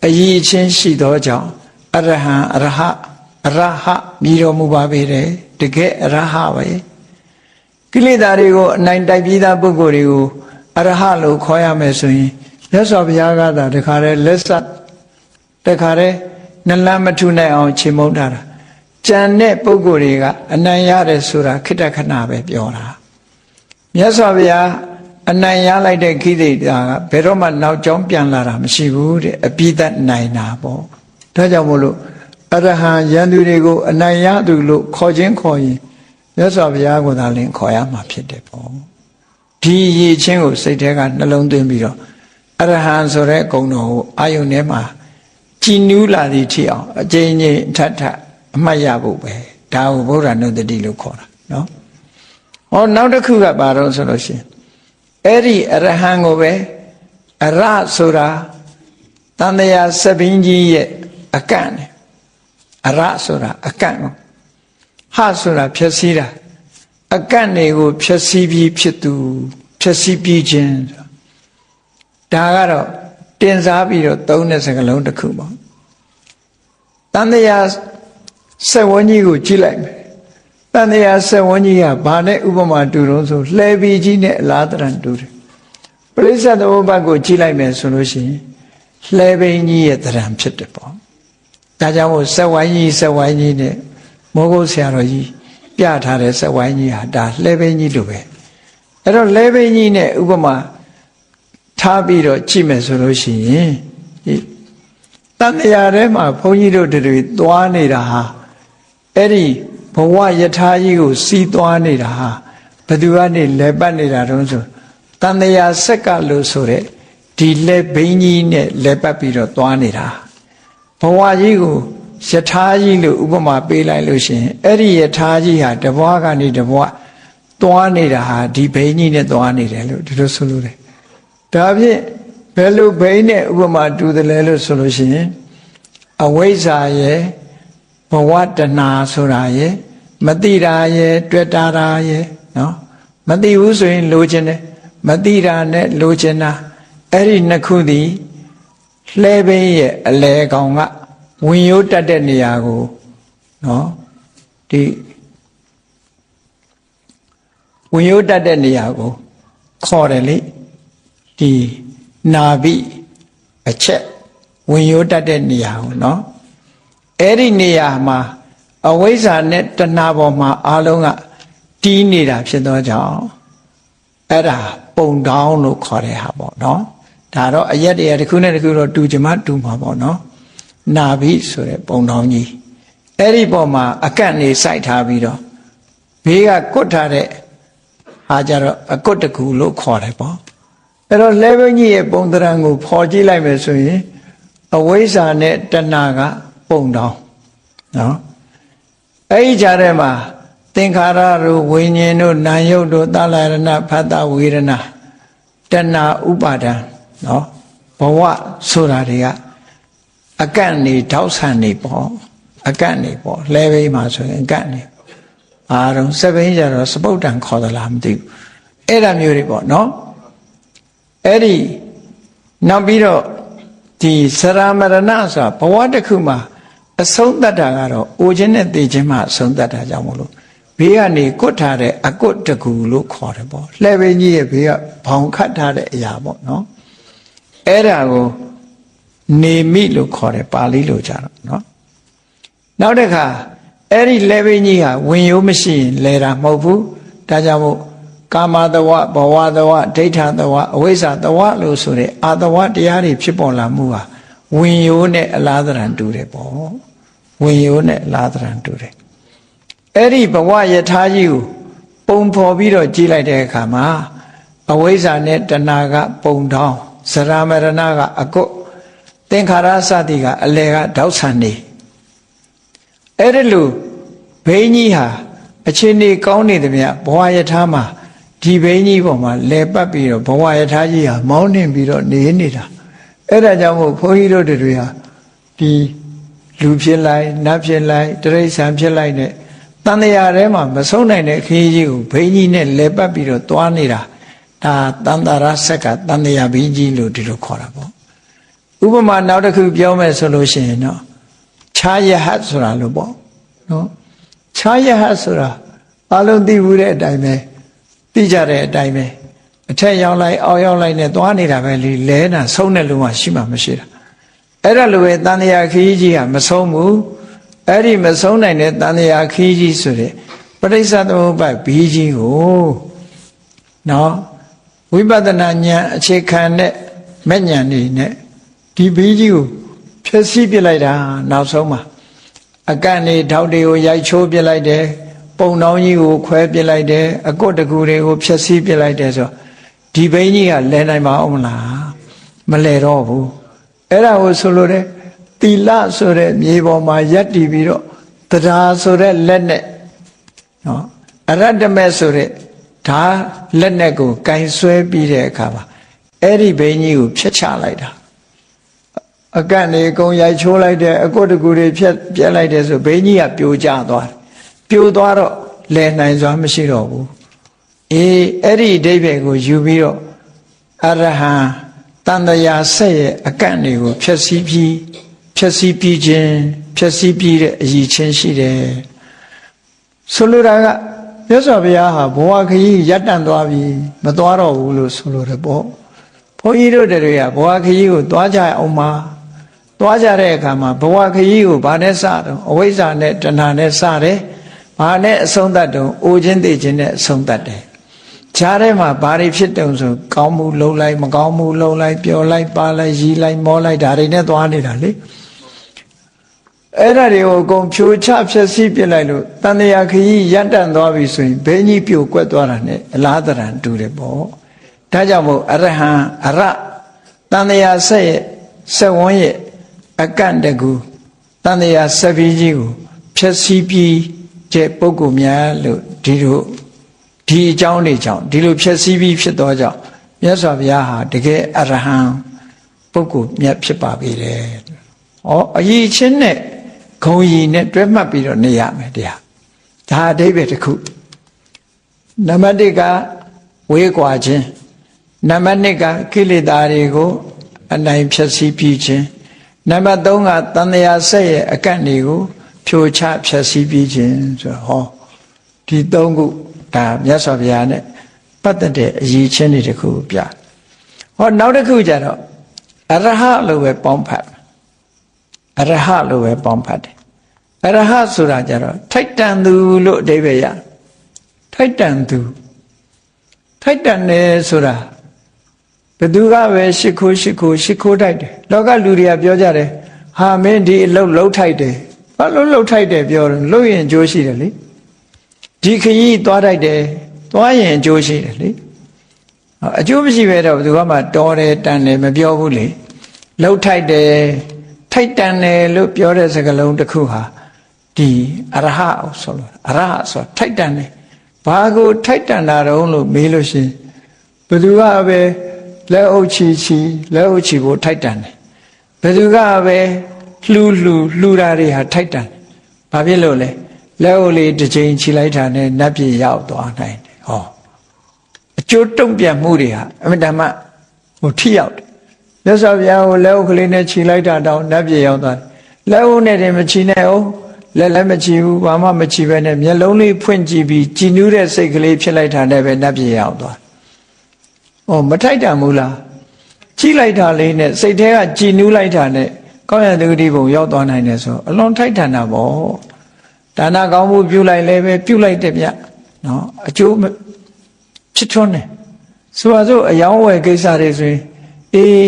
အရေးချင်းရှိသောကြောင့်အရဟံအရဟမြည်တော်မူပါပေတယ်တကယ်အရဟပဲကိလေသာတွေကိုအနိုင်တိုက်ပြီးသားပုဂ္ဂိုလ်တွေကိုအရဟလို့ခေါ်ရမယ်ဆိုရင်မြတ်စွာဘုရားကသာတခါတည်းလက်ဆက်တခါတည်းနလန်းမထုနိုင်အောင်ခြေမုံထားတာကြံတဲ့ပုဂ္ဂိုလ်တွေကအနိုင်ရတယ်ဆိုတာခိတ္တခဏပဲပြောတာမြတ်စွာဘုရားအနိုင်ရလိုက်တဲ့ခိသိတာကဘယ်တော့မှနောက်ကျောင်းပြန်လာတာမရှိဘူးတဲ့အပိသက်နိုင်တာပေါ့ဒါကြောင့်မို့လို့အရဟံယန္တုတွေကိုအနိုင်ရသူလို့ခေါ်ခြင်းခေါ်ရင်မြတ်စွာဘုရားကိုသာလင်ခေါ်ရမှာဖြစ်တယ်ပေါ့ဒီရည်ချင်းကိုစိတ်ထဲကနှလုံးသွင်းပြီးတော့အရဟံဆိုတဲ့ဂုဏ်တော်ကိုအာယုန်ထဲမှာကြည်နူးလာသည့်ထိအောင်အကျဉ်းချင်းထပ်အမှတ်ရဖို့ပဲဒါကိုဗုဒ္ဓနုတ္တိလို့ခေါ်တာနော်ဟောနောက်တစ်ခုကဘာတော့ဆိုလို့ရှိရင်အဲ့ဒီအရဟံကိုပဲအရဆိုတာ တန်တရားစပင်းကြီးရဲ့အကန့်နဲ့အရဆိုတာအကန့်ကိုဟဆိုတာဖြည့်စည်းတာအကန့်တွေကိုဖြည့်စည်းပြီးဖြစ်သူဖြည့်စည်းပြီးခြင်းဒါကတော့တင်စားပြီးတော့သုံးတဲ့စကားလုံးတစ်ခုပေါ့တန်တရားစက်ဝန်းကြီးကိုကြည့်လိုက်မယ်တန်တရားစက်ဝန်းကြီးကဘာနဲ့ဥပမာတူတော့ဆိုလှဲပြီးကြီးနဲ့အလားတရံတူတယ်ပရိစ္ဆေသမုပ္ပါဒ်ကိုကြည့်လိုက်မယ်ဆိုလို့ရှိရင်လှဲပင်ကြီးရဲ့တရံဖြစ်တယ်ပေါ့ဒါကြောင့်မို့စက်ဝိုင်းကြီးနဲ့မောဂုတ်ဆရာတော်ကြီးပြထားတဲ့စက်ဝိုင်းကြီးဟာဒါလှဲပင်ကြီးလိုပဲအဲ့တော့လှဲပင်ကြီးနဲ့ဥပမာထားပြီးတော့ကြည့်မယ်ဆိုလို့ရှိရင်တန်တရားထဲမှာဘုန်းကြီးတို့တွေသွားနေတာဟာအဲ့ဒီဘဝယထာကြီးကိုစီးသွားနေတာဟာဘယ်သူကနေလဲပတ်နေတာတုံးဆိုတန်တရားဆက်ကလို့ဆိုတဲ့ဒီလက်ဘိန်းကြီးနဲ့လဲပတ်ပြီးတော့သွားနေတာဘဝကြီးကိုယထာကြီးလို့ဥပမာပေးလိုက်လို့ရှိရင်အဲ့ဒီယထာကြီးဟာတဘွားကနေတဘွားသွားနေတာဟာဒီဘိန်းကြီးနဲ့သွားနေတယ်လို့ဒီလိုဆိုလို့တယ်ဒါဖြင့်ဘယ်လိုဘိန်းနဲ့ဥပမာတူတယ်လဲလို့ဆိုလို့ရှိရင်အဝိဇ္ဇာရဲ့ဘဝတဏှာဆိုတာရဲ့မတိတာရဲ့တွေ့တာရဲ့နော်မတိဘူးဆိုရင်လိုချင်တယ်မတိတာနဲ့လိုချင်တာအဲ့ဒီနှစ်ခုသည်လှဲပင်ရဲ့အလဲကောင်ကဝင်ရိုးတက်တဲ့နေရာကိုနော်ဒီဝင်ရိုးတက်တဲ့နေရာကိုခေါ်တယ်လေဒီနာဘိအချက်ဝင်ရိုးတက်တဲ့နေရာကိုနော်အဲ့ဒီနေရာမှာအဝိဇ္ဇာနဲ့တဏှာပေါ်မှာအလုံးကတီးနေတာဖြစ်သောကြောင့်အဲ့ဒါပုံတောင်းလို့ခေါ်တဲ့ဟာပေါ့နော်ဒါတော့အရက်တရားတစ်ခုနဲ့တစ်ခုတော့တူကြမှာတူမှာပေါ့နော်နာဘိဆိုတဲ့ပုံတောင်းကြီးအဲ့ဒီပေါ်မှာအကန့်နေစိုက်ထားပြီးတော့ဘေးကကွတ်ထားတဲ့ဟာကြတော့အကွတ်တကူလို့ခေါ်တယ်ပေါ့အဲ့တော့လဲဘုန်းကြီးရဲ့ပုံသဏ္ဍာန်ကိုဖော်ကြည့်လိုက်မယ်ဆိုရင်အဝိဇ္ဇာနဲ့တဏှာကပုံတောင်းနော်အဲ့ဒီကြားထဲမှာသင်္ခါရတို့ဝိညာဉ်တို့နာယုတ်တို့သလရဏဖတ်တဝေဒနာတဏှာဥပါဒံနော်ဘဝဆိုတာတွေကအကန့်နေထောက်ဆံနေပေါ့အကန့်နေပေါ့လဲဘိန်းမှာဆိုရင်အကန့်နေအားလုံးစပိန်ကြတော့စပုတ်တန်ခေါ်သလားမသိဘူးအဲ့ဒါမျိုးတွေပေါ့နော်အဲ့ဒီနောက်ပြီးတော့ဒီစရမရဏဆိုတာဘဝတစ်ခုမှာအဆုံးသတ်တာကတော့အိုခြင်းနဲ့သိခြင်းမှအဆုံးသတ်တာကြောင့်မလို့ဘေးကနေကွတ်ထားတဲ့အကွတ်တကူလို့ခေါ်တယ်ပေါ့လှဲပင်ကြီးရဲ့ဘေးကဘောင်ခတ်ထားတဲ့အရာပေါ့နော်အဲ့ဒါကိုနေမိလို့ခေါ်တယ်ပါဠိလိုကြတော့နော်နောက်တစ်ခါအဲ့ဒီလှဲပင်ကြီးဟာဝင်ရိုးမရှိရင်လဲတာမဟုတ်ဘူးဒါကြောင့်မို့ကာမတဝဘဝတဝဒိဋ္ဌတဝအဝိဇ္ဇာတဝလို့ဆိုတဲ့အာတဝတရားတွေဖြစ်ပေါ်လာမှုဟာဝင်ရိုးနဲ့အလားတရံတူတယ်ပေါ့ဝင်ရိုးနဲ့အလားတရံတူတယ်အဲ့ဒီဘဝယထာကြီးကိုပုံဖော်ပြီးတော့ကြည့်လိုက်တဲ့အခါမှာအဝိဇ္ဇာနဲ့တဏှာကပုံတောင်းစရမရဏကအကွတ်သင်္ခါရစသည်ကအလယ်ကတောက်ဆံနေအဲ့ဒီလိုဘိန်းကြီးဟာအချင်းနေကောင်းနေသည်မြဘဝယထာမှာဒီဘိန်းကြီးပေါ်မှာလဲပတ်ပြီးတော့ဘဝယထာကြီးဟာမောင်းနှင်ပြီးတော့နေနေတာအဲ့ဒါကြောင့်မို့ဘုန်းကြီးတို့တွေဟာဒီလူဖြစ်လိုက်နတ်ဖြစ်လိုက်တိရစ္ဆာန်ဖြစ်လိုက်နဲ့တန်တရားထဲမှာမဆုံးနိုင်တဲ့ခရီးကြီးကိုဘိန်းကြီးနဲ့လဲပတ်ပြီးတော့သွားနေတာဒါတန်တရာဆက်ကတန်တရားဘိန်းကြီးလို့ဒီလိုခေါ်တာပေါ့ဥပမာနောက်တစ်ခုပြောမယ်ဆိုလို့ရှိရင်တော့ခြားယဟတ်ဆိုတာလို့ပေါ့နော်ခြားယဟတ်ဆိုတာအလုံးသိဘူးတဲ့အတိုင်းပဲသိကြတဲ့အတိုင်းပဲအထက်ရောက်လိုက်အောက်ရောက်လိုက်နဲ့သွားနေတာပဲလေလဲတာဆုံးတဲ့လူမှရှိမှမရှိတာအဲ့ဒါလိုပဲတန်တရားခရီးကြီးကမဆုံးဘူးအဲ့ဒီမဆုံးနိုင်တဲ့တန်တရားခရီးကြီးဆိုတဲ့ပဋိစ္စသမုပ္ပါဒ်ဘီးကြီးကိုနော်ဝိပဿနာဉာဏ်အခြေခံတဲ့မဲ့ဉာဏ်နေနဲ့ဒီဘီးကြီးကိုဖြည့်ဆည်းပြလိုက်တာနောက်ဆုံးမှာအကန့်နေထောက်တွေကိုရိုက်ချိုးပြလိုက်တယ်ပုံတောင်းကြီးကိုခွဲပြလိုက်တယ်အကွတ်တကူတွေကိုဖြည့်ဆည်းပြလိုက်တယ်ဆိုဒီဘိန်းကြီးကလဲနိုင်ပါအောင်မလားမလဲတော့ဘူးအဲ့ဒါကိုဆိုလို့တဲ့သီလဆိုတဲ့မြေပေါ်မှာရပ်တည်ပြီးတော့တရားဆိုတဲ့လက်နဲ့နော်အရတ္တမေဆိုတဲ့ဓာလက်နဲ့ကိုကင်ဆွဲပြီးတဲ့အခါမှာအဲ့ဒီဘိန်းကြီးကိုဖျက်ချလိုက်တာ အကန့်နေအကုန်ရိုက်ချိုးလိုက်တယ်အကွတ်တကူတွေပြက်လိုက်တယ်ဆိုဘိန်းကြီးကပြိုကျသွားတယ်ပြိုသွားတော့လည်နိုင်စွာမရှိတော့ဘူးအဲ့ဒီအဓိပ္ပာယ်ကိုယူပြီးတော့အရဟံတန်တရာဆက်ရဲ့အကန့်တွေကိုဖြည့်ဆည်းပြီးခြင်းဖြည့်ဆည်းပြီးတဲ့အရည်ချင်းရှိတယ်ဆိုလိုတာကမြတ်စွာဘုရားဟာဘဝခရီးရပ်တန့်သွားပြီမသွားတော့ဘူးလို့ဆိုလိုတယ်ပေါ့ဘုန်းကြီးတို့တွေကဘဝခရီးကိုသွားကြအောင်ပါသွားကြတဲ့အခါမှာဘဝခရီးကိုဘာနဲ့စတော့အဝိဇ္ဇာနဲ့တဏှာနဲ့စတယ်ဘာနဲ့အဆုံးသတ်တော့အိုခြင်းသိခြင်းနဲ့အဆုံးသတ်တယ်ခြားထဲမှာဘာတွေဖြစ်တုံဆိုကောင်းမှုလုံးလိုက်မကောင်းမှုလုံးလိုက်ပျော်လိုက်ပါလိုက်ရီးလိုက်မောလိုက်ဒါတွေနဲ့သွားနေတာလေအဲ့ဒါတွေကိုအကုန်ဖြိုချဖျက်ဆီးပြစ်လိုက်လို့တန်တရားခရီးရပ်တန့်သွားပြီဆိုရင်ဘဲကြီးပြိုကွက်သွားတာနဲ့အလားတရံတူတယ်ပေါ့ဒါကြောင့်မို့အရဟံအရတန်တရားဆက်ရဲ့ဆက်ဝန်းရဲ့အကန့်တကူတန်တရားဆက်ပြီးကြီးကိုဖျက်ဆီးပြီးတဲ့ပုဂ္ဂိုလ်များလို့ဒီအကြောင်းတွေကြောင့်ဒီလိုဖြည့်ဆည်းပြီးဖြစ်သောကြောင့်မြတ်စွာဘုရားဟာတကယ်အရဟံပုဂ္ဂိုလ်မြတ်ဖြစ်ပါပြီလေ။အရေးချင်းနဲ့ဂုံရီနဲ့တွဲမှတ်ပြီးတော့နေရမယ်တရား။ဒါအဓိပ္ပာယ်တစ်ခု။နံပါတ်1ကဝေးကွာခြင်းနံပါတ်2ကကိလေသာတွေကိုအနိုင်ဖြည့်ဆည်းပြီးခြင်းနံပါတ်3ကတန်တရားဆက်ရဲ့အကန့်တွေကိုဖြိုချဖြည့်ဆည်းပြီးခြင်းဆိုတော့ဒီ3ခုဒါမြတ်စွာဘုရားနဲ့ပတ်သက်တဲ့အရေးချင်းတွေတခုပြနောက်တစ်ခုကျတော့အရဟလို့ပဲပေါင်းဖတ်အရဟလို့ပဲပေါင်းဖတ်တယ်အရဟဆိုတာကျတော့ထိုက်တန်သူလို့အဓိပ္ပာယ်ရထိုက်တန်သူထိုက်တန်တယ်ဆိုတာဘယ်သူကပဲရှ िख ိုးထိုက်တယ်လောကလူတွေကပြောကြတယ်ဟာမင်းဒီအလုပ်လှုပ်ထိုက်တယ်ဘာလို့လှုပ်ထိုက်တယ်ပြောတယ်လှုပ်ရင်အကျိုးရှိတယ်လေဒီခရီးသွားတိုက်တယ်သွားရင်အကျိုးရှိတယ်လေအကျိုးမရှိပဲတော့ဘယ်သူမှတော်တယ်တန်တယ်မပြောဘူးလေလှုပ်ထိုက်တယ်ထိုက်တန်တယ်လို့ပြောတဲ့စကားလုံးတစ်ခုဟာဒီအရဟဆိုလို့အရဟဆိုထိုက်တန်တယ်ဘာကိုထိုက်တန်တာတုံးလို့မေးလို့ရှိရင်ဘယ်သူကပဲလက်အုပ်ချီဖို့ထိုက်တန်တယ်ဘယ်သူကပဲလှူတာတွေဟာထိုက်တန်တယ်ဘာဖြစ်လို့လဲလက်အိုလေးတစ်ချိန်ခြိလိုက်တာနဲ့နတ်ပြည်ရောက်သွားနိုင်တယ်အကျိုးတုံ့ပြန်မှုတွေဟာအမှန်တမ်းထိရောက်တယ်မြတ်စွာဘုရားကိုလက်အိုကလေးနဲ့ခြိလိုက်တာတောင်နတ်ပြည်ရောက်သွားတယ်လက်အိုနဲ့တင်မခြိနဲ့အောင်လက်လည်းမခြိဘူးဘာမှမခြိပဲနဲ့မျက်လုံးလေးဖွင့်ကြည့်ပြီးကြည်နူးတဲ့စိတ်ကလေးဖြစ်လိုက်တာနဲ့ပဲနတ်ပြည်ရောက်သွားမထိုက်တန်ဘူးလားကြည့်လိုက်တာလေးနဲ့စိတ်ထဲကကြည်နူးလိုက်တာနဲ့ကောင်းရတဲ့ဂတိဘုံရောက်သွားနိုင်တယ်ဆိုအလွန်ထိုက်တန်တာပေါ့ဒါနကောင်းမှုပြုလိုက်လည်းပဲပြုလိုက်တယ်ဗျနော်အကျိုးဖြစ်ထွန်းတယ်ဆိုပါစို့အယောင်းဝယ်ကိစ္စတွေဆိုရင်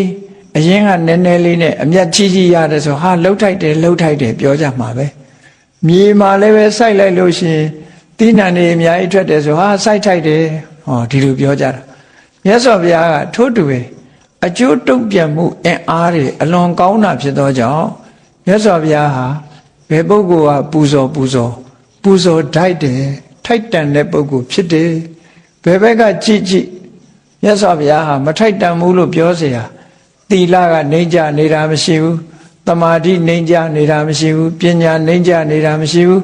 အရင်ကနည်းနည်းလေးနဲ့အမျက်ကြီးရတယ်ဆိုဟာလှုပ်ထိုက်တယ်ပြောကြမှာပဲမြေမှာလည်းပဲစိုက်လိုက်လို့ရှိရင်တိဏ္ဍတွေအများကြီးထွက်တယ်ဆိုဟာစိုက်ထိုက်တယ်ဒီလိုပြောကြတာမြတ်စွာဘုရားကထို့တူပဲအကျိုးတုံ့ပြန်မှုအင်အားတွေအလွန်ကောင်းတာဖြစ်သောကြောင့်မြတ်စွာဘုရားဟာဘယ်ပုဂ္ဂိုလ်ကပူဇော်ထိုက်တယ်ထိုက်တန်တဲ့ပုဂ္ဂိုလ်ဖြစ်တယ်ဘယ်ဘက်ကကြည့်မြတ်စွာဘုရားဟာမထိုက်တန်ဘူးလို့ပြောเสียသီလကနှိမ့်ကြနေတာမရှိဘူးသမာဓိနှိမ့်ကြနေတာမရှိဘူးပညာနှိမ့်ကြနေတာမရှိဘူး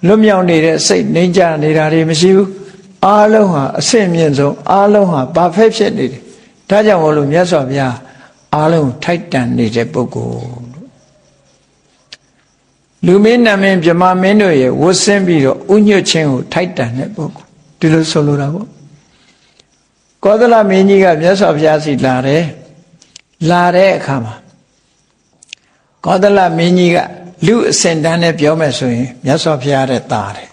လွတ်မြောက်နေတဲ့စိတ်နှိမ့်ကြနေတာတွေမရှိဘူးအားလုံးဟာအဆင့်မြင့်ဆုံးအားလုံးဟာဘာဖက်ဖြစ်နေတယ်ဒါကြောင့်မို့လို့မြတ်စွာဘုရားအားလုံးထိုက်တန်နေတဲ့ပုဂ္ဂိုလ်လူမင်းနာမင်းဗြဟ္မာမင်းတို့ရဲ့ဝတ်ဆင်းပြီးတော့ဥညွတ်ခြင်းကိုထိုက်တန်တဲ့ပုဂ္ဂိုလ်ဒီလိုဆိုလိုတာပေါ့ကောသလမင်းကြီးကမြတ်စွာဘုရားစီလာတဲ့အခါမှာကောသလမင်းကြီးကလူအစင်တန်းနဲ့ပြောမယ်ဆိုရင်မြတ်စွာဘုရားတဲ့တာတယ်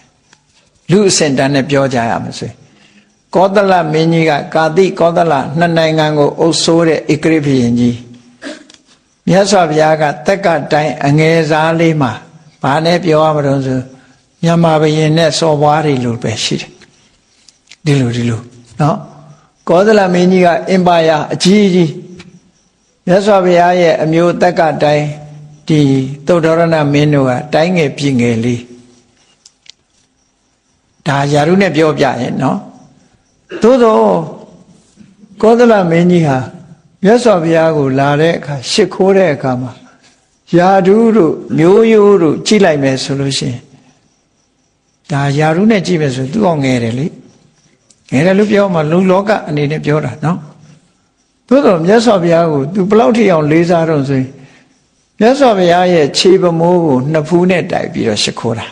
လူအစင်တန်းနဲ့ပြောကြရမယ်ဆိုရင်ကောသလမင်းကြီးကကာတိကောသလနှစ်နိုင်ငံကိုအုပ်စိုးတဲ့ဧကရိဘုရင်ကြီးမြတ်စွာဘုရားကတက်ကတိုင်းအငယ်စားလေးမှာဘာနဲ့ပြောရမလို့ဆိုမြန်မာဘုရင်နဲ့စော်ဘွားတွေလို့ပဲရှိတယ်ဒီလိုနော်ကောသလမင်းကြီးကအင်ပါယာအကြီးကြီးမြတ်စွာဘုရားရဲ့အမျိုးတက်ကတိုင်းဒီသုဒ္ဓရဏမင်းတို့ကတိုင်းငယ်ပြည်ငယ်လေးဒါယာရုနဲ့ပြောပြရင်နော်သို့သောကောသလမင်းကြီးဟာ မြတ်စွာဘုရားကိုလာတဲ့အခါရှ िख ိုးတဲ့အခါမှာယာဓုတို့မျိုးရိုးတို့ကြည့်လိုက်မယ်ဆိုလို့ရှိရင်ဒါယာဓုနဲ့ကြည့်မယ်ဆိုသူ့အောင်ငယ်တယ်လေငယ်တယ်လို့ပြောမှလူလောကအနေနဲ့ပြောတာနော်သို့တော်မြတ်စွာဘုရားကိုသူဘလောက်ထိအောင်လေးစားတော့ဆိုရင်မြတ်စွာဘုရားရဲ့ခြေပမိုးကိုနှစ်ဖူးနဲ့တိုက်ပြီးတော့ရှ िख ိုးတာ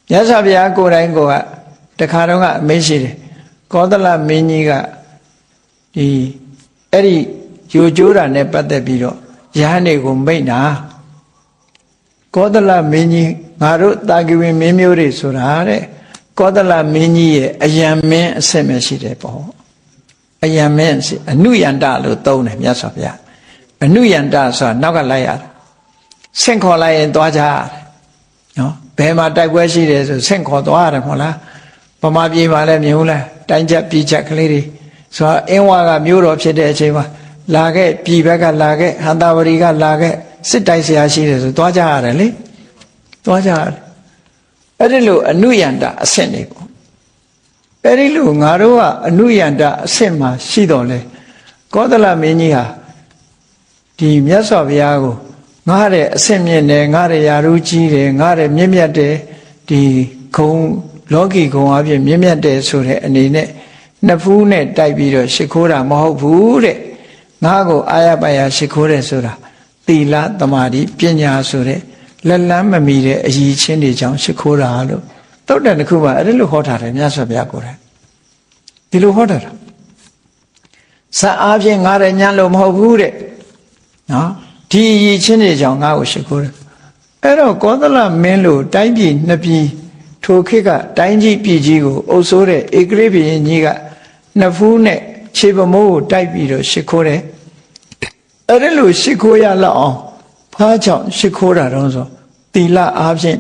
မြတ်စွာဘုရားကိုယ်တိုင်ကတခါတော့ကအမေးရှိတယ်ကောသလမင်းကြီးကဒီအဲ့ဒီယူကျိုးတာနဲ့ပတ်သက်ပြီးတော့ယဟန်တွေကိုမိန့်တာကောသလမင်းကြီးငါတို့တာဂိဝင်မင်းမျိုးတွေဆိုတာတဲ့ကောသလမင်းကြီးရဲ့အယံမင်းအစစ်မရှိတယ်ပေါ့အယံမင်းအနုယန္တလို့သုံးတယ်မြတ်စွာဘုရားအနုယန္တဆိုတာနောက်ကလိုက်ရတာဆင့်ခေါ်လိုက်ရင်သွားကြရတယ်နော်ဘယ်မှာတိုက်ပွဲရှိတယ်ဆိုဆင့်ခေါ်သွားရတယ်မဟုတ်လားဗမာပြည်မှာလည်းမြင်ဘူးလားတိုင်းချက်ပြည်ချက်ကလေးတွေဆိုတော့အင်းဝါကမျိုးတော်ဖြစ်တဲ့အချိန်မှာလာခဲ့ပြည်ဘက်ကလာခဲ့ဟန္တာဝရီကလာခဲ့စစ်တိုက်ဆရာရှိတယ်ဆိုသွားကြရတယ်လေသွားကြရတယ်အဲ့ဒီလိုအနုယန္တအဆင့်နေပေါ့အဲ့ဒီလိုငါတို့ကအနုယန္တအဆင့်မှာရှိတော်လဲကောသလမင်းကြီးဟာဒီမြတ်စွာဘုရားကိုငါတဲ့အဆင့်မြင့်တယ်ငါတဲ့ယာရုကြီးတယ်ငါတဲ့မြင့်မြတ်တယ်ဒီဂုံလောကီဂုံအပြင်မြင့်မြတ်တယ်ဆိုတဲ့အနေနဲ့နှစ်ဖူးနဲ့တိုက်ပြီးတော့ရှ िख ိုးတာမဟုတ်ဘူးတဲ့ငါကိုအာရပါရရှ िख ိုးတယ်ဆိုတာသီလသမာဓိပညာဆိုတဲ့လက်လန်းမမီတဲ့အရည်ချင်းတွေကြောင့်ရှ िख ိုးတာလို့တုတ်တန်တစ်ခုမှအဲ့လိုဟောထားတယ်မြတ်စွာဘုရားကိုယ်တိုင်ဒီလိုဟောထားတာစအားဖြင့်ငါတဲ့ညံလို့မဟုတ်ဘူးတဲ့နော်ဒီအရည်ချင်းတွေကြောင့်ငါ့ကိုရှ िख ိုးတယ်အဲ့တော့ကောသလမင်းလို့တိုင်းပြည်နှစ်ပြည်ထိုခေတ်ကတိုင်းကြီးပြည်ကြီးကိုအုပ်စိုးတဲ့ဧကရေဘုရင်ကြီးကနှစ်ဖူးနဲ့ခြေပမိုးကိုတိုက်ပြီးတော့ရှ िख ိုးတယ်အဲ့ဒီလိုရှ िख ိုးရလောက်အောင်ဖားကြောင့်ရှ िख ိုးတာတော့ဆိုသီလအားဖြင့်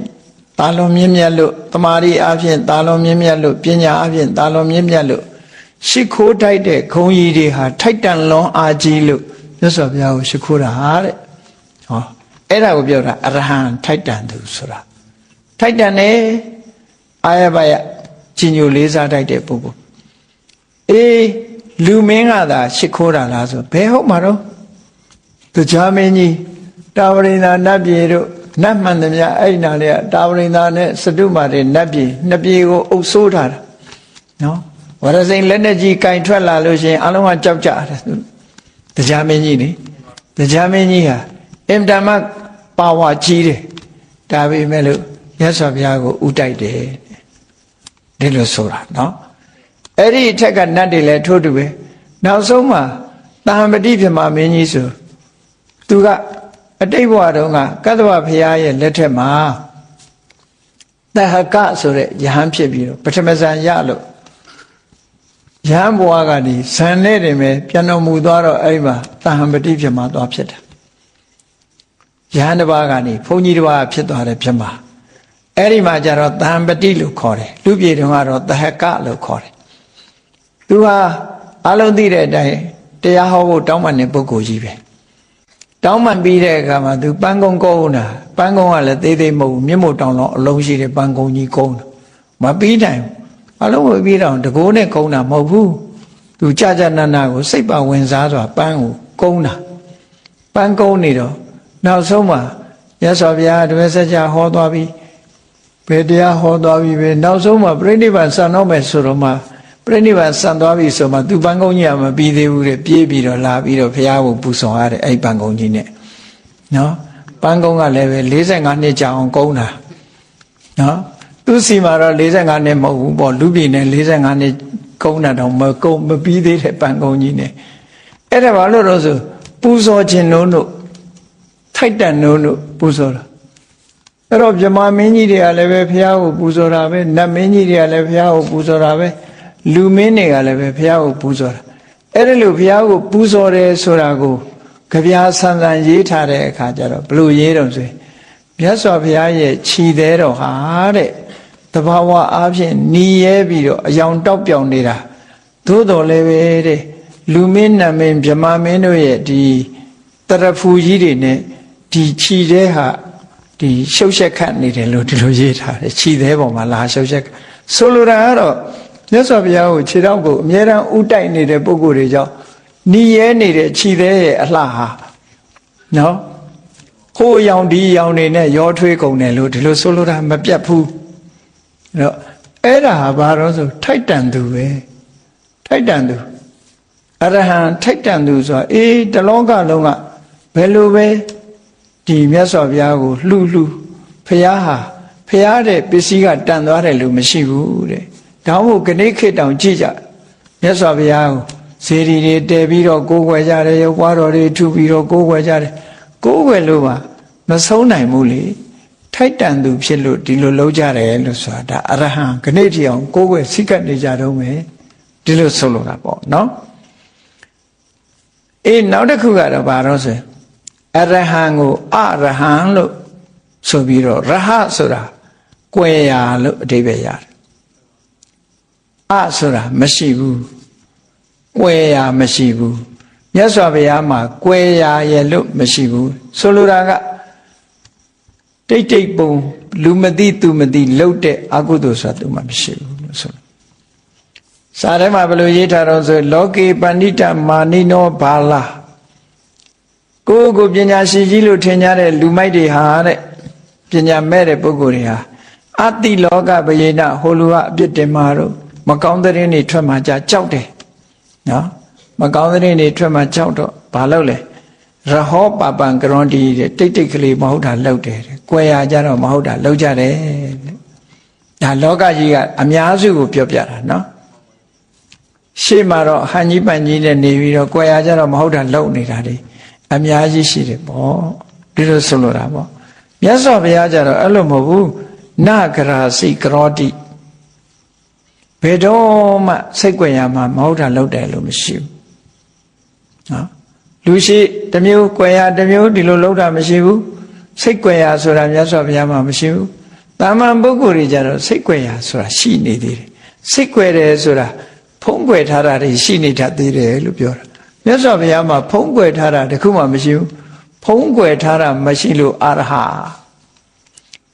တာလွန်မြင့်မြတ်လို့တမာရီအားဖြင့်တာလွန်မြင့်မြတ်လို့ပညာအားဖြင့်တာလွန်မြင့်မြတ်လို့ရှ िख ိုးတိုက်တဲ့ခုံကြီးတွေဟာထိုက်တန်လွန်အားကြီးလို့မြတ်စွာဘုရားကိုရှ िख ိုးတာဟာတဲ့ဟောအဲ့ဒါကိုပြောတာအရဟံထိုက်တန်သူဆိုတာထိုက်တန်တယ်အာရပါယကြီးညိုလေးစားတိုက်တဲ့ပုဂ္ဂိုလ်အေးလူမင်းကသာရှ िख ိုးတာလားဆိုဘယ်ဟုတ်မှာတော့တရားမင်းကြီးတာဝရိန္ဒာနတ်ပြည်တို့နတ်မှန်သမျှအဲ့ဒီနာလေးကတာဝရိန္ဒာနဲ့စတုမာတွေနတ်ပြည်နှစ်ပြည်ကိုအုပ်ဆိုးထားတာနော်ဝရစိန်လက်နဲ့ကြီးကင်ထွက်လာလို့ရှိရင်အလုံးကကြောက်ကြတယ်တရားမင်းကြီးလေတရားမင်းကြီးဟာအင်တမပါဝါကြီးတယ်ဒါပေမဲ့လို့မြတ်စွာဘုရားကိုဥတိုက်တယ်ဒီလိုဆိုတာနော်အဲ့ဒီအထက်ကနတ်တွေလည်းထိုးတူပဲနောက်ဆုံးမှာတဟံပတိပြမမင်းကြီးဆိုသူကအတိတ်ဘဝတုန်းကကတ္တဝဘုရားရဲ့လက်ထက်မှာတဟကဆိုတဲ့ယဟန်ဖြစ်ပြီးတော့ပထမဇန်ရလို့ယဟန်ဘဝကနေဇန်နဲ့တင်ပဲပြန်တော်မူသွားတော့အဲ့ဒီမှာတဟံပတိပြမသွားဖြစ်တယ်ယဟန်တစ်ပါးကနေဘုန်းကြီးတစ်ပါးဖြစ်သွားတယ်ပြမအဲ့ဒီမှာကျတော့တဟံပတိလို့ခေါ်တယ်လူပြေတုန်းကတော့တဟကလို့ခေါ်တယ်သူဟာအလုံးသိတဲ့အတိုင်းတရားဟောဖို့တောင်းပန်တဲ့ပုဂ္ဂိုလ်ကြီးပဲတောင်းပန်ပြီးတဲ့အခါမှာသူပန်းကုန်းကုန်းတာပန်းကုန်းကလည်းသေးသေးမဟုတ်ဘူးမြင့်မို့တောင်းတော့အလုံးရှိတဲ့ပန်းကုန်းကြီးကုန်းတာမပြီးတိုင်းအလုံးမပြီးတော့တကိုးနဲ့ကုန်းတာမဟုတ်ဘူးသူကြကြနနကိုစိတ်ပါဝင်စားစွာပန်းကိုကုန်းတာပန်းကုန်းနေတော့နောက်ဆုံးမှာမြတ်စွာဘုရားတပည့်ဆက်ကြဟောသွားပြီးဘယ်တရားဟောသွားပြီးပဲနောက်ဆုံးမှာပြိဋိဘံဆံတော့မယ်ဆိုတော့မှပြိဋိဘံဆံသွားပြီဆိုမှသူပန်းကုန်းကြီးကမပြီးသေးဘူးတဲ့ပြေးပြီးတော့လာပြီးတော့ဘုရားကိုပူဇော်ရတဲ့အဲ့ပန်းကုန်းကြီးနဲ့နော်ပန်းကုန်းကလည်းပဲ45နှစ်ကြာအောင်ကုန်းတာနော်သူစီမှာတော့45နှစ်မဟုတ်ဘူးပေါ့လူပြည်နဲ့45နှစ်ကုန်းတာတော့မပြီးသေးတဲ့ပန်းကုန်းကြီးနဲ့အဲ့ဒါဘာလို့တော့ဆိုပူဇော်ခြင်းတို့ထိုက်တန်တို့ပူဇော်တာအဲ့တော့ဗြဟ္မာမင်းကြီးတွေကလည်းပဲဘုရားကိုပူဇော်တာပဲနတ်မင်းကြီးတွေကလည်းဘုရားကိုပူဇော်တာပဲလူမင်းတွေကလည်းပဲဘုရားကိုပူဇော်တာအဲ့ဒါလို့ဘုရားကိုပူဇော်တယ်ဆိုတာကိုကြပြာဆန်ဆန်ရေးထားတဲ့အခါကျတော့ဘလို့ရေးတော့ဆိုရင်မြတ်စွာဘုရားရဲ့ခြိသေးတော်ဟာတဲ့တဘာဝအားဖြင့်နီးရဲပြီးတော့အယောင်တောက်ပြောင်နေတာသို့တော်လည်းပဲတဲ့လူမင်းနတ်မင်းဗြဟ္မာမင်းတို့ရဲ့ဒီတရဖူကြီးတွေနဲ့ဒီခြိသေးဟာဒီရှုပ်ရှက်ခတ်နေတယ်လို့ဒီလိုရေးထားတယ်ခြိသေးပေါ်မှာလာရှုပ်ရှက်ဆိုလိုတာကတော့မြတ်စွာဘုရားကိုခြေထောက်ကိုအမြဲတမ်းဥတိုက်နေတဲ့ပုဂ္ဂိုလ်တွေကြောင့် နီးရဲနေတဲ့ခြေသေးရဲ့အလှဟာနော်ဟိုအယောင်ဒီအယောင်နေနဲ့ရောထွေးကုန်တယ်လို့ဒီလိုဆိုလိုတာမပြတ်ဘူးအဲ့ဒါဟာဘာလို့ဆိုထိုက်တန်သူပဲထိုက်တန်သူအရဟံထိုက်တန်သူဆိုတာတလောကလုံးကဘယ်လိုပဲဒီမြတ်စွာဘုရားကိုလှူဖရာဟာဖရာတဲ့ပစ္စည်းကတန်သွားတယ်လို့မရှိဘူးတဲ့ဒါမှမဟုတ်ခဏခေတ်တောင်ကြည့်ကြမြတ်စွာဘုရားကိုဇေဒီတွေတည်ပြီးတော့ကိုးကွယ်ကြတယ်ရုပ်ပွားတော်တွေထူပြီးတော့ကိုးကွယ်ကြတယ်ကိုးကွယ်လို့ပါမဆုံးနိုင်ဘူးလေထိုက်တန်သူဖြစ်လို့ဒီလိုလုပ်ကြတယ်လို့ဆိုတာဒါအရဟံခဏတိအောင်ကိုးကွယ်စိတ်ကပ်နေကြတော့မယ်ဒီလိုဆိုလိုတာပေါ့နော်နောက်တစ်ခုကတော့ဘာလို့ဆိုအရဟံကိုအရဟံလို့ဆိုပြီးတော့ရဟဆိုတာကွယ်ရာလို့အဓိပ္ပာယ်ရတယ်ဆိုတာမရှိဘူးကွယ်ရာမရှိဘူးမြတ်စွာဘုရားမှာကွယ်ရာရဲ့လို့မရှိဘူးဆိုလိုတာကတိတ်ပုံလူမသိသူမသိလှုပ်တဲ့အကုသိုလ်ဆိုတာသူမှမရှိဘူးလို့ဆိုစာထဲမှာဘယ်လိုရေးထားတော့ဆိုလောကေပဏိတမာနိနောဘာလာကိုပညာရှိကြီးလို့ထင်ကြတဲ့လူမိုက်တွေဟာတဲ့ပညာမဲ့တဲ့ပုဂ္ဂိုလ်တွေဟာအတိလောကဘယေနဟိုလူကအပြစ်တင်မှာတော့မကောင်းတဲ့ရင်တွေထွက်မှကြောက်တယ်နော်မကောင်းတဲ့ရင်တွေထွက်မှကြောက်တော့ဘာလုပ်လဲရဟောပပံကရွန်တီတဲ့တိတ်ကလေးမဟုတ်တာလှုပ်တယ်တဲ့ကွယ်ရကြတော့မဟုတ်တာလှုပ်ကြတယ်ဒါလောကကြီးကအများစုကိုပြောပြတာနော်ရှေ့မှာတော့ဟန်ကြီးပန်ကြီးနဲ့နေပြီးတော့ကွယ်ရကြတော့မဟုတ်တာလှုပ်နေတာတွေအများကြီးရှိတယ်ပေါ့ဒီလိုဆိုလိုတာပေါ့မြတ်စွာဘုရားကြတော့အဲ့လိုမဟုတ်ဘူးနဂရာစိကရောတိဘယ်တော့မှစိတ်ကြွယ်ရမှာမဟုတ်တာလှုပ်တယ်လို့မရှိဘူးနော်လူရှိတစ်မျိုးကြွယ်ရတစ်မျိုးဒီလိုလှုပ်တာမရှိဘူးစိတ်ကြွယ်ရဆိုတာမြတ်စွာဘုရားမှာမရှိဘူးတာမန်ပုဂ္ဂိုလ်တွေကြတော့စိတ်ကြွယ်ရဆိုတာရှိနေသေးတယ်စိတ်ကြွယ်တယ်ဆိုတာဖုံးကွယ်ထားတာတွေရှိနေတတ်သေးတယ်လို့ပြောတာမြတ်စွာဘုရားမှာဖုံးကွယ်ထားတာတခုမှမရှိဘူးဖုံးကွယ်ထားတာမရှိလို့အရဟ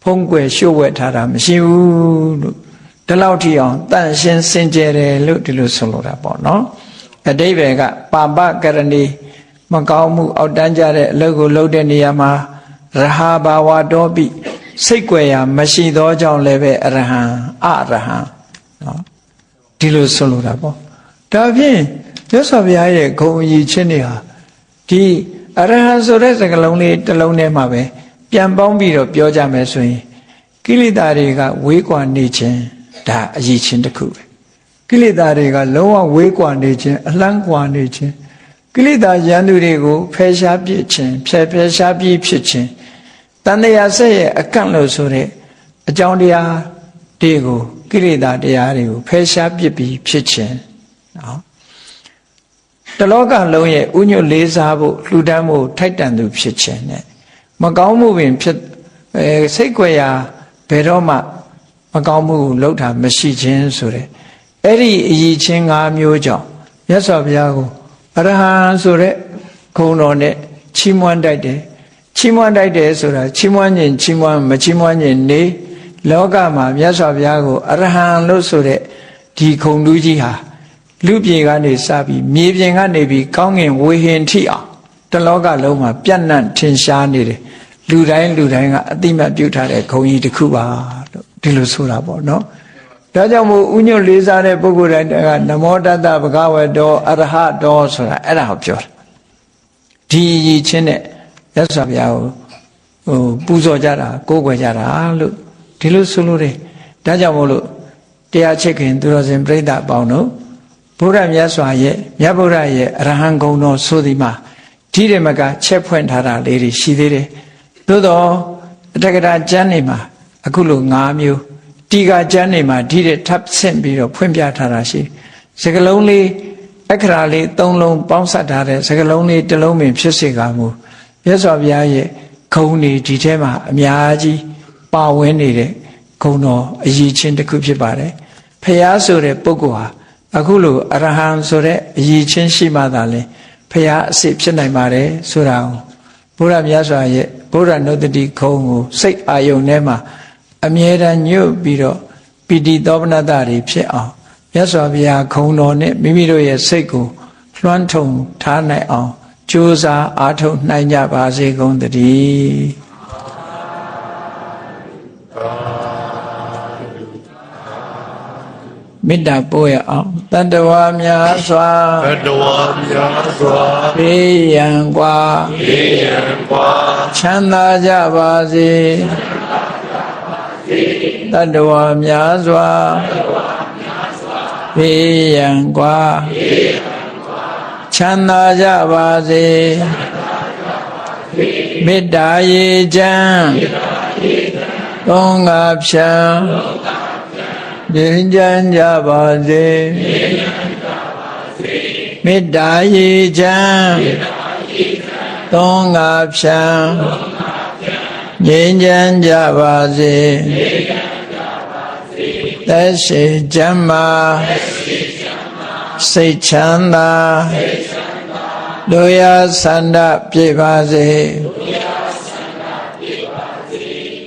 ဖုံးကွယ်ရှုပ်ဝဲထားတာမရှိဘူးလို့ဒီလောက်ထိအောင်တန်ရှင်းစင်ကြယ်တယ်လို့ဒီလိုဆိုလိုတာပေါ့နော်အတိဘယ်ကပါပကရဏီမကောင်းမှုအောက်တန်းကြတဲ့အလုပ်ကိုလုပ်တဲ့နေရာမှာရဟဘာဝတောပိစိတ်ကြွယ်ရာမရှိသောကြောင့်လည်းပဲအရဟံအရဟံနော်ဒီလိုဆိုလိုတာပေါ့ဒါဖြင့်မြတ်စွာဘုရားရဲ့ဂုဏ်အကြီးချင်းတွေဟာဒီအရဟံဆိုတဲ့စကားလုံးလေးတစ်လုံးထဲမှာပဲပြန်ပေါင်းပြီးတော့ပြောကြမယ်ဆိုရင်ကိလေသာတွေကဝေးကွာနေခြင်းဒါအရေးချင်းတစ်ခုပဲကိလေသာတွေကလုံးဝဝေးကွာနေခြင်းအလှမ်းကွာနေခြင်းကိလေသာရန်သူတွေကိုဖယ်ရှားပြစ်ခြင်းဖယ်ရှားပြစ်ဖြစ်ခြင်းတန်တရားဆက်ရဲ့အကန့်လို့ဆိုတဲ့အကြောင်းတရားတွေကိုကိလေသာတရားတွေကိုဖယ်ရှားပြစ်ပြီးဖြစ်ခြင်းနော်တလောကလုံးရဲ့ဥညွတ်လေးစားဖို့လှူဒန်းဖို့ထိုက်တန်သူဖြစ်ခြင်းနဲ့မကောင်းမှုပင်ဖြစ်စိတ်ကြွယ်ရာဘယ်တော့မှမကောင်းမှုလှုပ်တာမရှိခြင်းဆိုတဲ့အဲ့ဒီအရေးချင်း၅မျိုးကြောင့်မြတ်စွာဘုရားကိုအရဟံဆိုတဲ့ဂုဏ်တော်နဲ့ချီးမွမ်းတိုက်တယ်ချီးမွမ်းတိုက်တယ်ဆိုတာချီးမွမ်းခြင်းချီးမွမ်းမချီးမွမ်းခြင်းနေလောကမှာမြတ်စွာဘုရားကိုအရဟံလို့ဆိုတဲ့ဒီဂုဏ်တူးကြီးဟာလူပြေကနေစပြီးမြေပြင်ကနေပြီးကောင်းကင်ဝေဟင်ထိအောင်တလောကလုံးမှာပြန့်နှံ့ထင်ရှားနေတယ်လူတိုင်းကအတိမတ်ပြုထားတဲ့ဂုဏ်ကြီးတစ်ခုပါလို့ဒီလိုဆိုတာပေါ့နော်ဒါကြောင့်မို့ဥညွတ်လေးစားတဲ့ပုဂ္ဂိုလ်တိုင်းကနမောတတ္တဘဂဝတောအရဟတောဆိုတာအဲ့ဒါကိုပြောတာဒီရည်ချင်းနဲ့မြတ်စွာဘုရားကိုပူဇော်ကြတာကိုးကွယ်ကြတာလို့ဒီလိုဆိုလို့တယ်ဒါကြောင့်မို့လို့တရားချစ်ခင်သူတော်စင်ပြိဿအပေါင်းတို့ဘုရားမြတ်စွာရဲ့မြတ်ဗုဒ္ဓရဲ့အရဟံဂုဏ်တော်ဆိုသည်မှာဒီရမကချက်ဖွင့်ထားတာလေးတွေရှိသေးတယ်သို့တော့အတက္ကရာကျမ်းနေမှာအခုလို၅မျိုးတီကာကျမ်းနေမှာဒီတဲ့ထပ်ဆင့်ပြီးတော့ဖွင့်ပြထားတာရှိစကလုံးလေးအခရာလေး၃လုံးပေါင်းစပ်ထားတဲ့စကလုံးလေးတစ်လုံးပင်ဖြစ်စေကမူမြတ်စွာဘုရားရဲ့ဂုဏ်တွေဒီထဲမှာအများကြီးပါဝင်နေတဲ့ဂုဏ်တော်အရေးချင်းတစ်ခုဖြစ်ပါတယ်ဖျားဆိုတဲ့ပုဂ္ဂိုလ်ဟာအခုလိုအရဟံဆိုတဲ့အရေးချင်းရှိမှသာလေဖျားအစစ်ဖြစ်နိုင်ပါတယ်ဆိုတာကိုဘုရားမြတ်စွာရဲ့ဘုရားနုတ္တိခုံးကိုစိတ်အာယုန်ထဲမှာအမြဲတမ်းညွတ်ပြီးတော့ပိဋိသောပနတ္တတွေဖြစ်အောင်မြတ်စွာဘုရားခုံတော်နဲ့မိမိတို့ရဲ့စိတ်ကို လွှမ်းထုံထားနိုင်အောင်ကြိုးစားအားထုတ်နိုင်ကြပါစေကုန်သတည်းမေတ္တာပို့ရအောင်တတ္တဝါများစွာတတဝါများစွာဘေးရန်กว่าချမ်းသာကြပါစေတတ္တဝါများစွာဘေးရန်กว่าချမ်းသာကြပါစေမေတ္တာရေချမ်းသုံးငါဖြံငြိမ်းချမ်းကြပါစေမေတ္တာရေချမ်းသုံးငါဖြံငြိမ်းချမ်းကြပါစေသက်ရှိချမ်းသာစိတ်ချမ်းသာတို့ရဆန္ဒပြည့်ပါစေ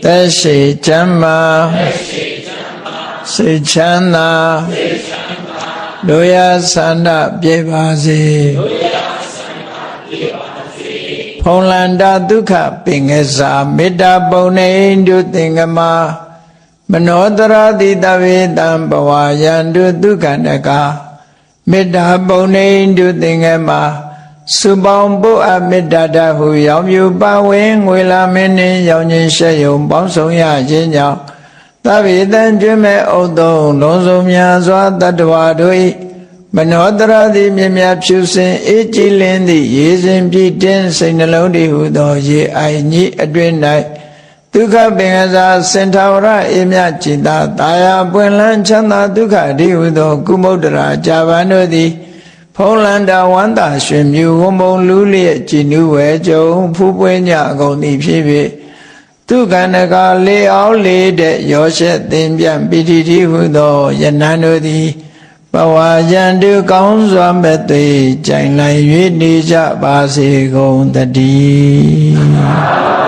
သက်ရှိချမ်းသာစိတ်ချမ်းသာတို့ရဆန္ဒပြည့်ပါစေဖုံလန္တာဒုက္ခပင်ငစာမေတ္တာပုံနေတုသင်္ကမမနောတရတိတဝေတံဘဝယန္တုဒုက္ခနကမေတ္တာပုံနေတုသင်္ကမစုပေါင်းပုအမေတ္တာတဟုရောင်မြူပါဝင်ငွေလာမင်းနှင့်ရောင်ခြင်းရှက်ယုံပေါင်းဆောင်ရခြင်းကြောင့်သဗ္ဗေတံကျွမ်းမဲ့ဥဒ္ဒုံလုံးစုံများစွာတတ္တဝါတို့၏မနောတရသည်မြမြဖြူစင်အေးကြည်လင်းသည့်ရေစဉ်ပြည့်တင်းစိတ်နှလုံးတည်ဟုသောရေအိုင်ကြီးအတွင်၌ဒုက္ခပင်ကစားစင်ထာဝရအေမြจิตာတာယာပွင့်လန်းချမ်းသာဒုက္ခအတိဟုသောကုမုဒ္ဒရာဇာဗန်တို့သည်ဖုံးလန္တာဝန္တာရွှင်မြူဝုံမုံလူလျက်ကြည်နူးဝဲကြုံဖူးပွင့်ကြအကုန်သည်ဖြစ်၍ဒုက္ခနကလေအောင်လေတဲ့ရောရှက်သင်ပြန်ပိဋိတိဟုသောယနံတို့သည်ဘဝယံတုကောင်းစွာမဲ့သိကြိုင်လိုက်၍နေကြပါစေကုန်တည်း